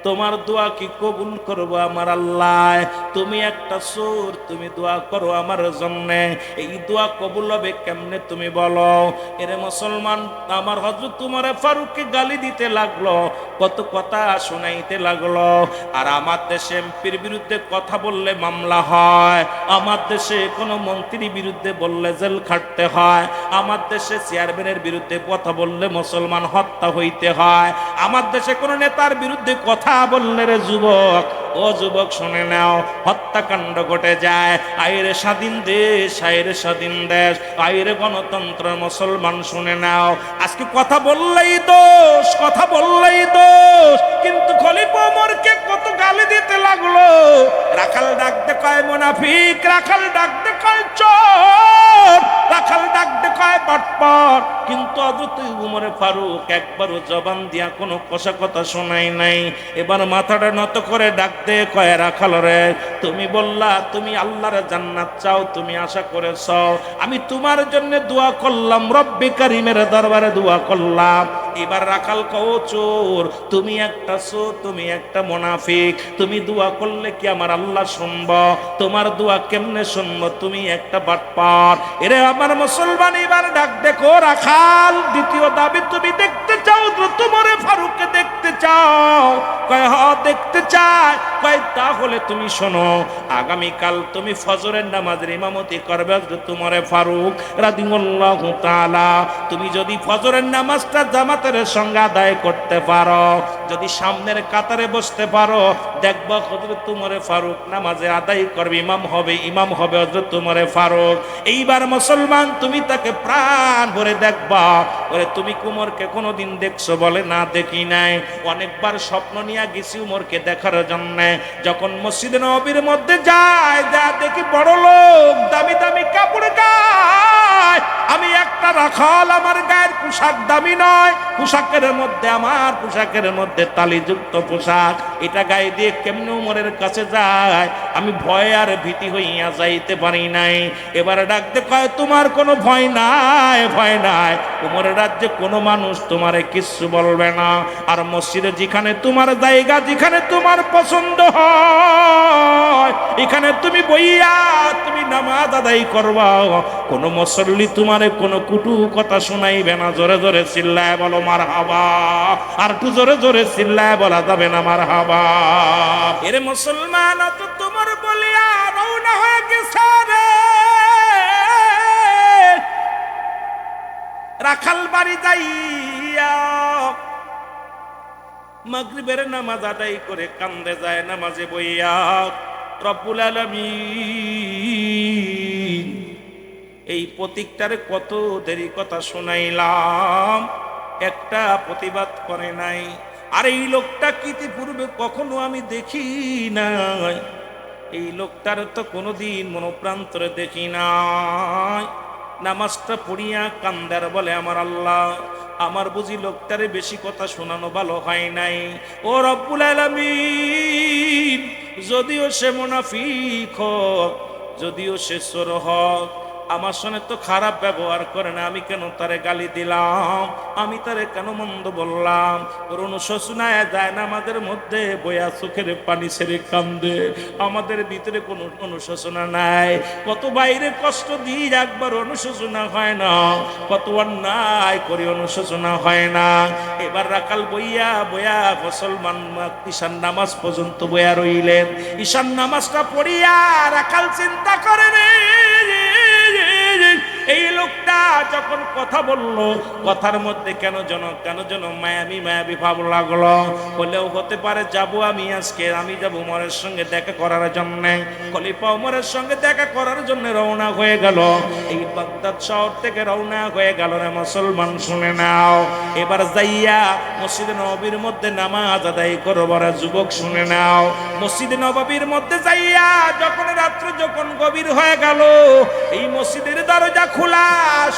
তোমার দোয়া কি কবুল করবো আমার আল্লাহ? তুমি একটা চোর, তুমি দোয়া করো আমার জন্য, এই দোয়া কবুল হবে কেমনে তুমি বলো? এরে মুসলমান, আমার হযরত উমর ফারুককে গালি দিতে লাগলো, কত কথা শোনাইতে লাগলো। আর আমার দেশে এমপির বিরুদ্ধে কথা বললে মামলা হয়, আমার দেশে কোনো মন্ত্রীর বিরুদ্ধে বললে জেল খাটতে হয়, আমার দেশে চেয়ারম্যানের বিরুদ্ধে কথা বললে মুসলমান হত্যা হইতে হয়, আমার দেশে কোনো নেতার বিরুদ্ধে কথা বললে রে যুবক, ও যুবক শুনে নাও, হত্যাকাণ্ড ঘটে যায়। আইরে স্বাধীন দেশ, আইরে স্বাধীন দেশ, আইরে গণতন্ত্র। মুসলমান শুনে নাও, আজকে কথা বললেই দোষ, কথা বললেই দোষ, কিন্তু খলিফা ওমরকে কত গালি দিতে লাগলো। রাখাল ডাকতে কয় মুনাফিক, রাখাল ডাকতে কয় চোর, রাখাল ডাকতে কয় বাটপার, কিন্তু হযরত উমর ফারুক একবারও জবান দিয়া কোনো কষা কথা শোনাই নাই। এবার মাথাটা নত করে ডাকতে কয়, রাখাল রে, তুমি বললা তুমি আল্লাহর জান্নাত চাও, তুমি আশা করেছ, আমি তোমার জন্য দোয়া করলাম, রব্বে কারীমের দরবারে দোয়া করলাম। এবার রাখাল কও চোর, তুমি একটা চোর, তুমি একটা মুনাফিক, তুমি দোয়া করলে কি আমার আল্লাহ শুনব? তোমার দোয়া কেমনে শুনব? তুমি একটা বাটপার। এরে আমার মুসলমান, এবার ডাক দেখো রাখাল, দ্বিতীয় দাবি, তুমি দেখতে চাও তোমারে ফারুককে দেখতে চাও? কয় হ্যাঁ দেখতে চাই। কয় তাহলে তুমি শোনো, আগামীকাল তুমি ফজরের নামাজের ইমামতি করবে তোমারে ফারুক রাদিয়াল্লাহু তাআলা। তুমি যদি ফজরের নামাজটা জামাতের সঙ্গে আদায় করতে পারো, যদি সামনের কাতারে বসতে পারো, দেখবা হযরত উমরে ফারুক নামাজে আদায় করবে, ইমাম হবে, ইমাম হবে হযরত উমরে ফারুক। এইবার মুসলমান, তুমি তাকে প্রাণ ভরে দেখবা। ওরে তুমি উমরকে কোনোদিন দেখছো? বলে না দেখি নাই। অনেকবার স্বপ্ন নিয়ে গেছি উমরকে দেখার জন্য। যখন মসজিদে নববীর মধ্যে যায়, যা দেখি বড় লোক, দামি দামি কাপড় গায়। আমি একটা রাখাল, আমার গায়ের পোশাক দামি নয়, পোশাকের মধ্যে আমার পোশাকের মধ্যে তালিযুক্ত পোশাক, এটা গায়ে দিয়ে কেমনে উমরের কাছে যায়? আমি ভয় আর ভীতি হইয়া যাইতে পারি নাই। এবারে ডাকতে কয়, তোমার কোনো ভয় নাই, ভয় নাই। উমরের রাজ্যে কোনো মানুষ তোমারে কিচ্ছু বলবে না। আর মসজিদে যেখানে তোমার জায়গা, যেখানে তোমার পছন্দ হয়, এখানে তুমি বইয়া তুমি নামাজ আদায় করবা। কোনো মুসল্লি তোমারে কোনো কুটু কথা শোনাইবে না। জোরে জোরে চিল্লায় বলো মারহাবা। আর একটু জোরে জোরে চিল্লায় বলা যাবে না মারহাবা। এরে মুসলমান, তো তোমার বলিয়া রওনা হয়ে গেছে রে, রাখাল বাড়ি যাইয়া মাগরিবের নামাজ আদায় করে কান্দে যায় নামাজে বইয়া। রব্বুল আলামিন এই প্রতীকটারে কত দেরি কথা শোনাইলাম, একটা প্রতিবাদ করে নাই। আর এই লোকটা ইতিপূর্বে কখনো আমি দেখি নাই, এই লোকটার তো কোনোদিন মনোপ্রান্তরে দেখি নাই। নামাজটা পড়িয়া কান্দার বলে, আমার আল্লাহ, আমার বুঝি লোকটারে বেশি কথা শোনানো ভালো হয় নাই। ও রব্বুল আলামিন, যদিও সে মুনাফিক হোক, যদিও সে চোর হোক, আমার সঙ্গে তো খারাপ ব্যবহার করে না, আমি কেন তারে গালি দিলাম? আমি তারে কেন মন্দ বললাম? ওর অনুশোচনায় যায় না আমাদের মধ্যে বয়া চোখের পানি ছেড়ে কান্দে। আমাদের ভিতরে কোনো অনুশোচনা নাই। কত বাইরে কষ্ট দিই, একবার অনুশোচনা হয় না। কত অন্যায় করি, অনুশোচনা হয় না। এবার রাখাল বইয়া বয়া মুসলমান ঈশান নামাজ পর্যন্ত বয়া রইলেন। ঈশান নামাজটা পড়িয়া রাখাল চিন্তা করে রে, এই লোকটা যখন কথা বলল, কথার মধ্যে কেন যেন মায়াবী মায়াবী ভাব লাগলো। বলেও হতে পারে যাব আমি আজকে, আমি যাব উমরের সঙ্গে দেখা করার জন্য। খলিফা উমরের সঙ্গে দেখা করার জন্য রওনা হয়ে গেল। এই বাগদাদ শহর থেকে রওনা হয়ে গেল রে মুসলমান, শুনে নাও। এবার যাইয়া মসজিদে নববীর মধ্যে নামাজ আদায় করব রে যুবক, শুনে নাও। মসজিদে নববীর মধ্যে যাইয়া যখন রাত্র যখন গভীর হয়ে গেল, এই মসজিদের দরজা খোলা,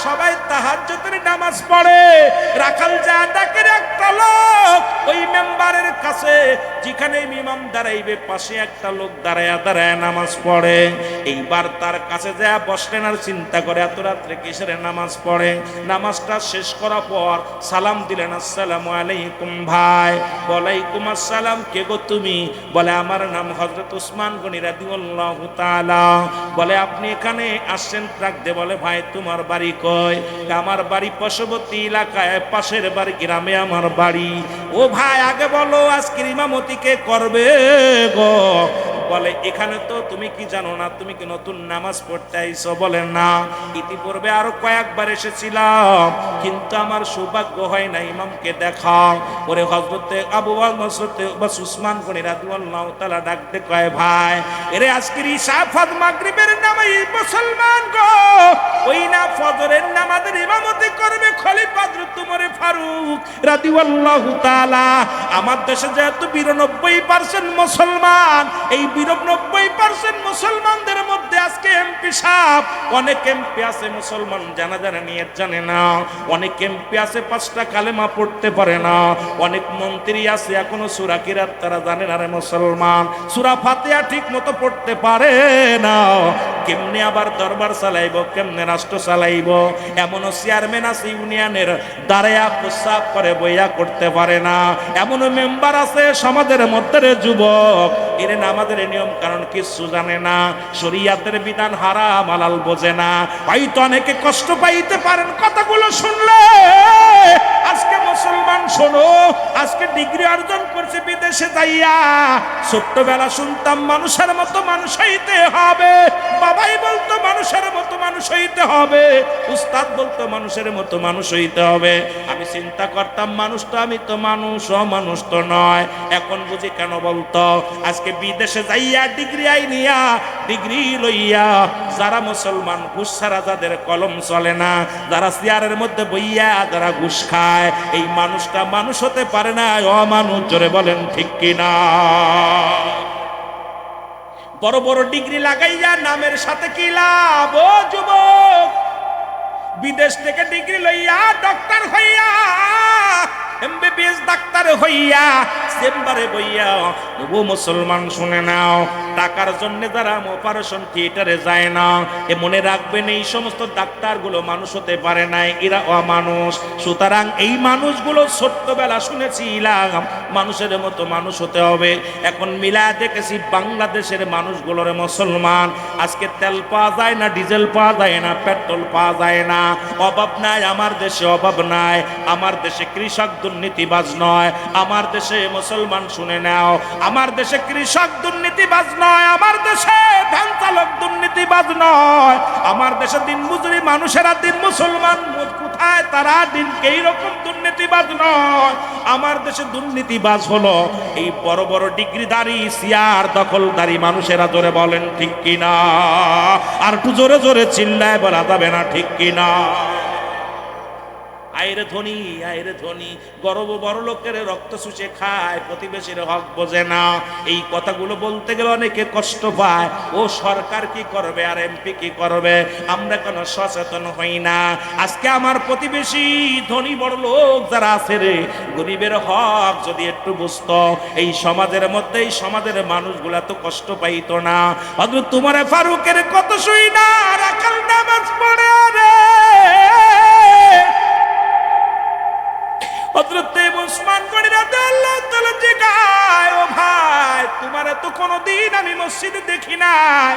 সবাই তাহাজ্জুদের নামাজ পড়ে। রাখাল যা ডাকে একটা লোক ওই মেম্বারের কাছে, যেখানে ইমাম দাঁড়াইবে পাশে একটা লোক দাঁড়ায়া দাঁড়ায় নামাজ পড়ে। এইবার তার কাছে যা বসলেন আর চিন্তা করে এত রাত্রে কিসের নামাজ পড়ে। নামাজটা শেষ করার পর সালাম দিলেন, আসসালামু আলাইকুম ভাই। ওয়ালাইকুম আসসালাম। কে গো তুমি? বলে আমার নাম হযরত ওসমান গনি রাদিয়াল্লাহু তাআলা। বলে আপনি এখানে আসছেন রাখতে? বলে ভাই তোমার বাড়ি কই? আমার বাড়ি পার্শ্ববর্তী এলাকায়, পাশের বাড়ি গ্রামে আমার বাড়ি। ও ভাই আগে বলো আজকের ইমামতি কে করবে গো? বলে এখানে তো তুমি কি জানো না, তুমি কি নতুন নামাজ পড়তে আইছো? বলে না, ইতিপূর্বে আরো কয়েকবার এসেছিলাম, কিন্তু আমার সৌভাগ্য হয় না ইমামকে দেখা। ওরে হযরতে আবু বকর উসমান গনি রাদিয়াল্লাহু তাআলা ডাকতে কয়, ভাই এরে আজকের ঈশা ফজর মাগরিবের নামাজ মুসলমান গো, ওই না ফজরের নামাজের ইমামতি করবে খলিফা হযরত ওমর ফারুক রাদিয়াল্লাহু তাআলা। আমার দেশে যেহেতু 92% মুসলমান, এই 92% মুসলমানদের মধ্যে আজকে এমপি সাহেব, অনেক এমপি আছে মুসলমান জানাজার নিয়ত জানে না, অনেক এমপি আছে 5টা কালেমা পড়তে পারে না, অনেক মন্ত্রী আছে এখনো সূরা কিরাত তারা জানে না রে মুসলমান, সূরা ফাতিহা ঠিক মতো পড়তে পারে না। কেমনে আবার দরবার চালাইব, কেমনে রাষ্ট্র চালাইব? এমনও চেয়ারম্যান আছে ইউনিয়নের, দাঁড়ায়া প্রস্রাব করে বইয়া করতে পারে না। এমনও মেম্বার আছে সমাজের মধ্যে যুবক, এর নামাজের নিয়ম কারণ কিছু জানে না, শরীয়তের বিধান হারাম হালাল বোঝে না। হয়তো অনেকে কষ্ট পাইতে পারেন কথাগুলো শুনলে। আজকে মুসলমান শোনো, আজকে ডিগ্রি অর্জন করছে বিদেশে যাইয়া, ছোট্টবেলা শুনতাম মানুষের মতো মানুষ হইতে হবে, বাবাই বলতো মানুষের মতো মানুষ হইতে হবে, উস্তাদ বলতো মানুষের মতো মানুষ হইতে হবে। আমি চিন্তা করতাম মানুষ তো, আমি তো মানুষ, অমানুষ তো নয়। এখন বুঝি কেন বলতো? আজকে বিদেশে যাইয়া ডিগ্রি আইনিয়া, ডিগ্রি লইয়া যারা মুসলমান ঘুষ ছাড়া যাদের কলম চলে না, যারা চেয়ারের মধ্যে বইয়া যারা ঘুষ খায়, এই মানুষটা মানুষ হতে পারে না, অমানুষ। জোরে বলেন ঠিক কিনা? বড় বড় ডিগ্রি লাগাইয়া নামের সাথে কি লাভ? ও যুবক, বিদেশ থেকে ডিগ্রি লইয়া ডক্টর হইয়া, এমবিবিএস ডাক্তার হইয়া চেম্বারে বইয়া, ও মুসলমান শুনে নাও, টাকার জন্য যারা অপারেশন থিয়েটারে যায় না, এ মনে রাখবেন এই সমস্ত ডাক্তারগুলো মানুষ হতে পারে নাই, এরা অমানুষ। সুতরাং এই মানুষগুলো ছোট্টবেলা শুনেছিলাম মানুষের মতো মানুষ হতে হবে। এখন মিলা দেখেছি বাংলাদেশের মানুষগুলোর মুসলমান। আজকে তেল পাওয়া যায় না, ডিজেল পাওয়া যায় না, পেট্রোল পাওয়া যায় না, অভাব নাই আমার দেশে, অভাব নাই আমার দেশে। কৃষক দুর্নীতিবাজ নয় আমার দেশে, মুসলমান শুনে নাও, আমার দেশে কৃষক দুর্নীতিবাজ নয়, আমার দেশে ভ্যান চালক দুর্নীতিবাজ নয়, আমার দেশে দিন মজুরি মানুষেরা দিন, মুসলমান কোথায় তারা দিন এই রকম দুর্নীতিবাজ নয়। আমার দেশে দুর্নীতিবাজ হলো এই বড় বড় ডিগ্রিধারী চেয়ার দখলদারী মানুষেরা। জোরে বলেন ঠিক কিনা? আর একটু জোরে জোরে চিল্লায় বলা যাবে না ঠিক কিনা? আইরে ধনী, আইরে ধনী, গর্ব বড় লোকের রক্ত শুষে খায়, প্রতিবেশীর হক বোঝে না। এই কথাগুলো বলতে গেলে অনেকে কষ্ট পায়। ও সরকার কি করবে আর এমপি কি করবে, আমরা কোনো সচেতন হই না। আজকে আমার প্রতিবেশী ধনী বড় লোক যারা আছে রে, গরিবের হক যদি একটু বুঝতো, এই সমাজের মধ্যে এই সমাজের মানুষগুলা তো কষ্ট পাইতো না। হযরত তোমার ফারুকের কত শুই না রাখাল নামাজ পড়ে রে, হযরত ওসমান গনি রাদিয়াল্লাহু তাআলা জিগায়, ও ভাই তোমারে তো কোনোদিন আমি মসজিদে দেখি নাই,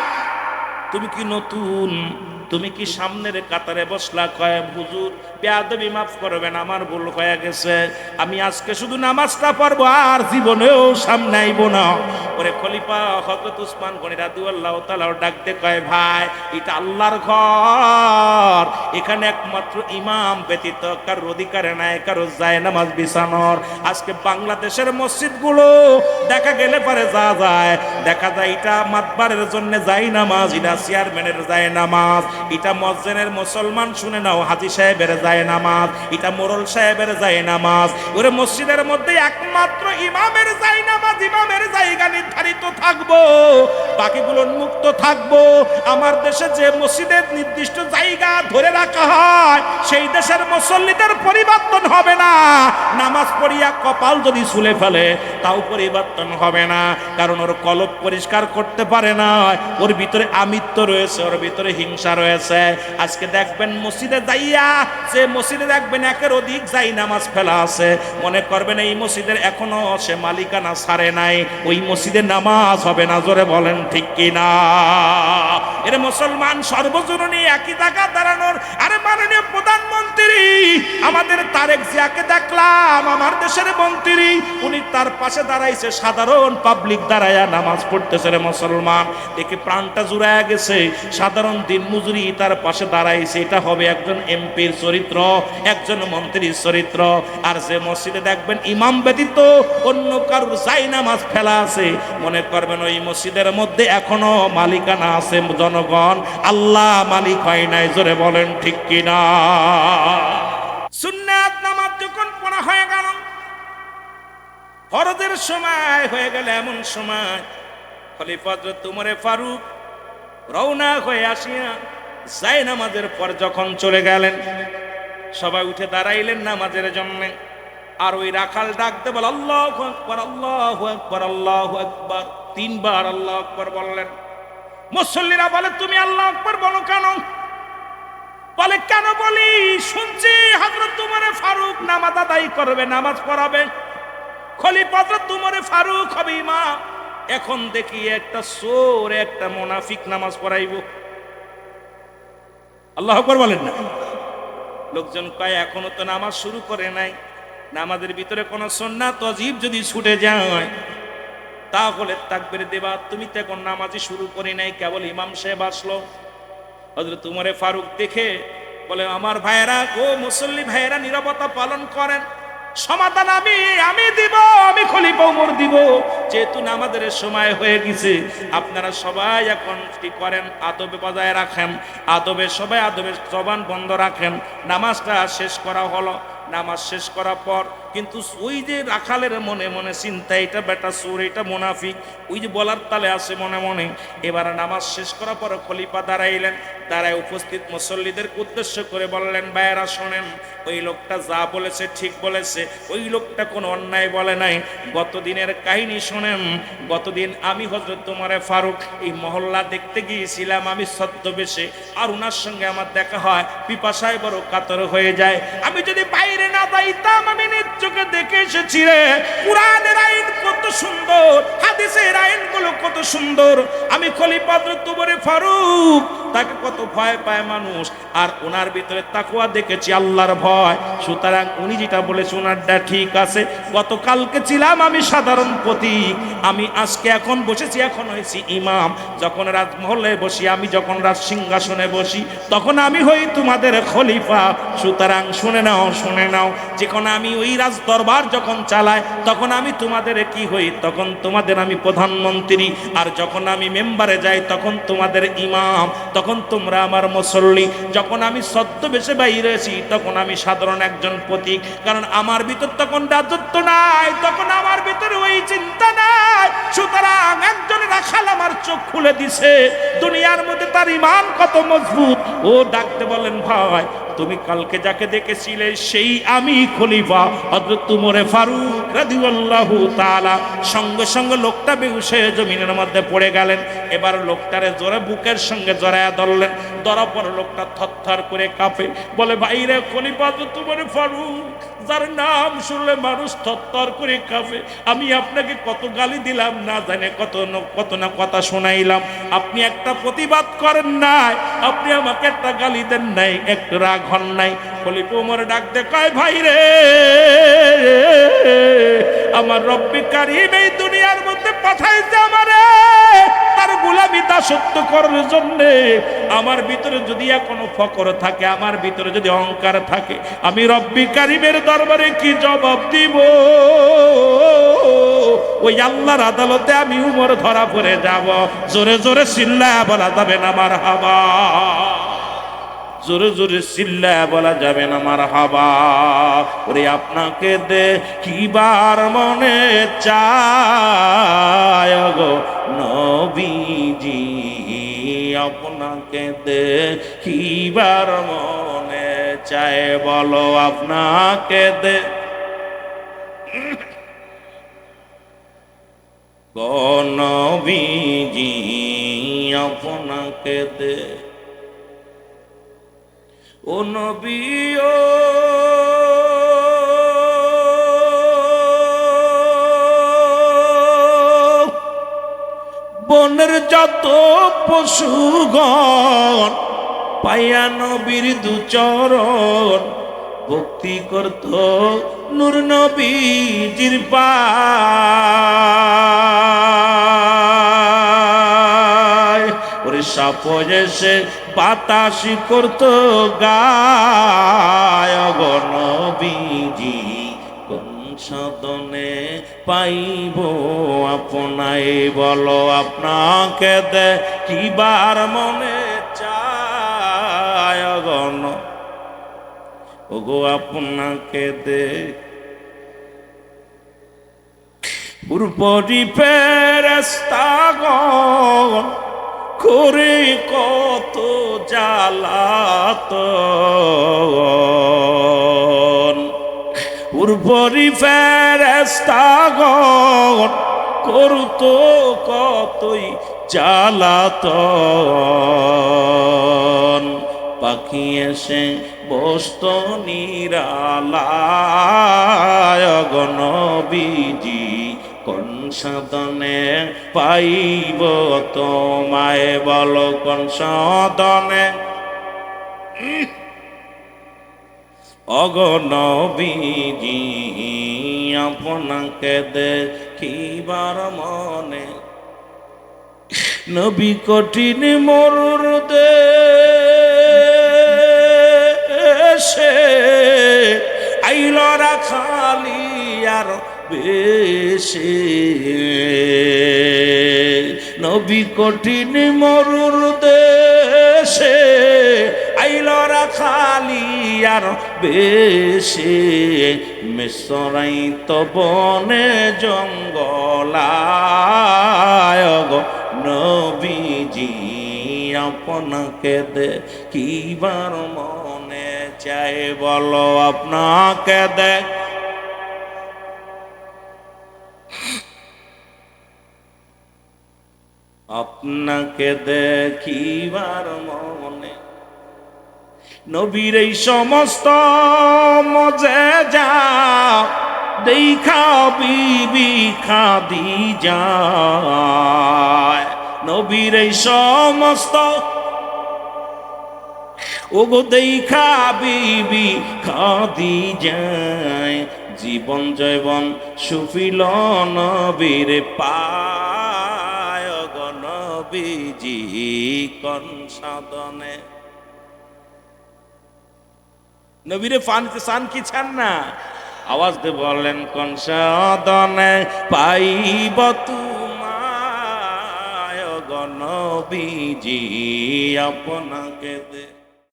তুমি কি নতুন? তুমি কি সামনের কাতারে বসলা? কয় হুজুর বেয়াদবি মাফ করবেন, আমার ভুল হয়ে গেছে, আমি আজকে শুধু নামাজটা পড়বো আর জীবনেও সামনে আইব না। ওরে খলিফা হযরত ওসমান গনি রাদিয়াল্লাহু তাআলা ডাকতে কয়, ভাই এটা আল্লাহর ঘর, এখানে একমাত্র ইমাম ব্যতীত কারোর অধিকার নাই কারো যায় নামাজ বিছানোর। আজকে বাংলাদেশের মসজিদগুলো দেখা গেলে পারে যা যায়, দেখা যায় এটা মাতবারের জন্য যায় নামাজ, এটা চেয়ারম্যানের যায় নামাজ, এটা মসজিদের মুসলমান শুনে নাও হাজী সাহেবের যায় নামাজ, এটা মোরল সাহেবের যায় নামাজ। ওরে মসজিদের মধ্যে একমাত্র ইমামের যায় নামাজ, ইমামের জায়গা নির্ধারিত থাকবো, বাকিগুলো মুক্ত থাকবো। আমার দেশে যে মসজিদের নির্দিষ্ট জায়গা ধরে রাখা হয়, সেই দেশের মুসল্লিদের পরিবর্তন হবে না। নামাজ পড়িয়া কপাল যদি ছুলে ফেলে তাও পরিবর্তন হবে না, কারণ ওর কলব পরিষ্কার করতে পারে না, ওর ভিতরে আমিত্ব রয়েছে, ওর ভিতরে হিংসা রয়েছে। আজকে দেখবেন মসজিদে যাইয়া, যে মসজিদে দেখবেন একের অধিক যাই নামাজ ফেলা আছে, মনে করবেন এই মসজিদের এখনো সে মালিকানা ছাড়ে নাই, ওই মসজিদে নামাজ হবে না। জোরে বলেন ঠিক কিনা? এর মুসলমান সর্বজনীন একই জায়গা দাঁড়ানোর। আরে মাননীয় প্রধানমন্ত্রী আমাদের তারেক জিয়াকে দেখলাম, আমার দেশের মন্ত্রী, উনি তার পাশে দাঁড়াইছে, সাধারণ পাবলিক দাঁড়ায়া নামাজ পড়তেছে রে মুসলমান, দেখে প্রাণটা জুড়ায় গেছে। সাধারণ দিন মজুরি তার পাশে দাঁড়াইছে, এটা হবে একজন এমপির চরিত্র, একজন মন্ত্রীর চরিত্র। আর যে মসজিদে দেখবেন ইমাম ব্যতীত অন্য কারোর যাই নামাজ ফেলা আছে, মনে করবেন ওই মসজিদের মধ্যে এখনো মালিকানা আছে জনগণ, আল্লাহ মালিক হয় নাই। জোরে বলেন ঠিক কিনা? সুন্নাত নামাজ যখন পড়া হয়ে গেল, ফরজের সময় হয়ে গেল, এমন সময় খলিফা হযরত ওমর ফারুক রওনা হয়ে আসিয়া যাই নামাজের পর যখন চলে গেলেন, সবাই উঠে দাঁড়াইলেন নামাজের জন্য। আর ওই রাখাল ডাকতে বল, আল্লাহু আকবার, আল্লাহু আকবার, আল্লাহু আকবার, তিনবার আল্লাহু আকবার বললেন। মুসল্লিরা বলে, তুমি আল্লাহু আকবার বলো কেন? বলে, কেন বলি, শুনছি হযরত ওমর ফারুক নামাজ আদায় করবে, নামাজ পড়াবে, খলিফা হযরত ওমর ফারুক হবে ইমাম। এখন দেখি একটা চোর, একটা মুনাফিক নামাজ পড়াইব। আল্লাহু আকবার বলেন না? লোকজন কয়, এখনো তো নামাজ শুরু করে নাই, নামাজের ভিতরে কোন সুন্নাত ওয়াজিব যদি ছুটে যায় তাহলে তাকবীর দেবা, তুমি তো এখন নামাজই শুরু করি নাই, কেবল ইমাম সাহেব আসলো। হযরত ওমর ফারুক দেখে বলে, আমার ভাইয়েরা, ও মুসল্লি ভাইয়েরা নীরবতা পালন করেন, সমাধান আমি দিব, আমি খলিফা ওমর দিব। যেহেতু আমাদের সময় হয়ে গেছে, আপনারা সবাই এখন কি করেন, আদবে বজায় রাখেন, আদবে সবাই আদবের জবান বন্ধ রাখেন। নামাজটা শেষ করা হলো, নামাজ শেষ করার পর কিন্তু ওই যে রাখালের মনে মনে চিন্তা, এটা বেটা চোর, এটা মুনাফিক, ওই যে বলার তালে আছে মনে মনে। এবার নামাজ শেষ করার পর খলিফা দাঁড়াইলেন, দাঁড়ায় উপস্থিত মুসল্লিদেরকে উদ্দেশ্য করে বললেন, ভাইয়েরা শোনেন, ওই লোকটা যা বলেছে ঠিক বলেছে, ওই লোকটা কোনো অন্যায় বলে নাই। গতদিনের কাহিনী শোনেন, গতদিন আমি হযরত ওমর ফারুক এই মহল্লা দেখতে গিয়েছিলাম, আমি ছদ্মবেশে, আর ওনার সঙ্গে আমার দেখা হয়, পিপাসায় বড় কাতর হয়ে যায়। আমি যদি বাইরে না যাইতাম, আমি নিজ চোখে দেখে এসেছি রে, কুরআনের আইন কত সুন্দর, হাদিসের আইনগুলো কত সুন্দর। আমি খলিফা হযরত ওমর ফারুক, তাকে কত ভয় পায় মানুষ, আর ওনার ভিতরে তাকওয়া দেখেছি, আল্লাহর ভয়। সুতরাং উনি যেটা বলেছে ওনারটা ঠিক আছে। গতকালকে ছিলাম আমি সাধারণ প্রতীক, আমি আজকে এখন বসেছি, এখন হয়েছি ইমাম। যখন রাজমহলে বসি, আমি যখন রাজ সিংহাসনে বসি, তখন আমি হই তোমাদের খলিফা। সুতরাং শুনে নাও, শুনে নাও, যখন আমি ওই রাজ দরবার যখন চালাই, তখন আমি তোমাদের কি হই, তখন তোমাদের আমি প্রধানমন্ত্রী। আর যখন আমি মেম্বারে যাই, তখন তোমাদের ইমাম, তখন তোমরা আমার মুসল্লি। যখন আমি ছদ্মবেশে বাইরে আছি, তখন আমি সাধারণ একজন প্রতীক, কারণ আমার ভিতর তখন রাজত্ব নাই, তখন আমার ভিতরে ওই চিন্তা নাই। সুতরাং একজন রাখাল আমার চোখ খুলে দিছে, দুনিয়ার মধ্যে তার ঈমান কত মজবুত। ও ডাকতে বলেন, ভাই তুমি কালকে যাকে দেখেছিলে সেই আমি খলিফা হযরত ওমর ফারুক রাদিয়াল্লাহু তাআলা। সঙ্গে সঙ্গে লোকটা বেহুশ হয়ে জমিনের মধ্যে পড়ে গেলেন। এবার লোকটারে জোরে বুকের সঙ্গে জড়ায়া ধরলেন, ধরার পর লোকটা থরথর করে কাঁপে, বলে, ভাইরে খলিফা হযরত ওমর ফারুক, যার নাম শুনলে মানুষ থরথর করে কাঁপে, আমি আপনাকে কত গালি দিলাম না জানে, কত না কথা শোনাইলাম, আপনি একটা প্রতিবাদ করেন নাই, আপনি আমাকে একটা গালি দেন নাই, একটু রাগ হন নাই। খলিফা ওমর ডাক দে কয়, ভাই রে, আমার রব্বে কারীম এই দুনিয়ার মধ্যে পাঠাইছে আমারে তার গোলামি দাসত্ব করার জন্য। আমার ভিতরে যদি এখনো ফকর থাকে, আমার ভিতরে যদি অহংকার থাকে, আমি রব্বে কারীমের দরবারে কি জবাব দিব? ওই আল্লাহর আদালতে আমি উমর ধরা পড়ে যাব। জোরে জোরে চিল্লায়া বলা যাবে না মারহাবা, জোরে জোরে চিল্লায়া বলা যাবে না মারহাবা। ওরে আপনাকে দেখিবার মনে চায় গো নবীজি, আপনাকে দেখিবার মনে চায়, বলো আপনাকে গো নবীজি, আপনাকে ও নবী ও বনের যত পশুগণ পাইয়া নবীর দুচরণ ভক্তি করত নূর নবীজির পায়। ওরে সাপ এসে বাতাসি করত গায় গো নবীজি, কোন সাধনে পাইব আপনায়, বলো আপনাকে দেখিবার মনে চায় গণ, ওগো আপনাকে পূর্বরি ফেরেশতাগণ করে কত জালাতন, পূর্বরি ফেরেশতাগণ করত কতই জালাতন। পাখি এসে বসত নিরালায় গো নবীজি, কোন সাধনে পাইব তোমায়, বলো কোন সাধনে ওগো নবীজি, আপনাকে দেখিবার মনে। নবী কঠিন মরুর দেশে আইল রাখালি আর বেশে নবী কঠিন মরুর দেশে আইলরা খালি আর বেশে মিসরাই তো বনে জঙ্গলায় গো নবীজি আপনাকে দেখিবার মনে চাই বলো আপনাকে দেখ আপনাকে দেখিবার মনে নবীর এই সমস্ত মজেজা দেখা বিবি খাদিজা নবীর এই সমস্ত ওগো দেখা বিবি খাদিজায় জীবন জৈবন সুফিল নবীর পায় গো নবীজি কোন সাধনে নবীরে ফান কি চান না আওয়াজ দিয়ে বললেন কোন সাধনে পাইব তোমায় গো নবীজি আপনাকে দে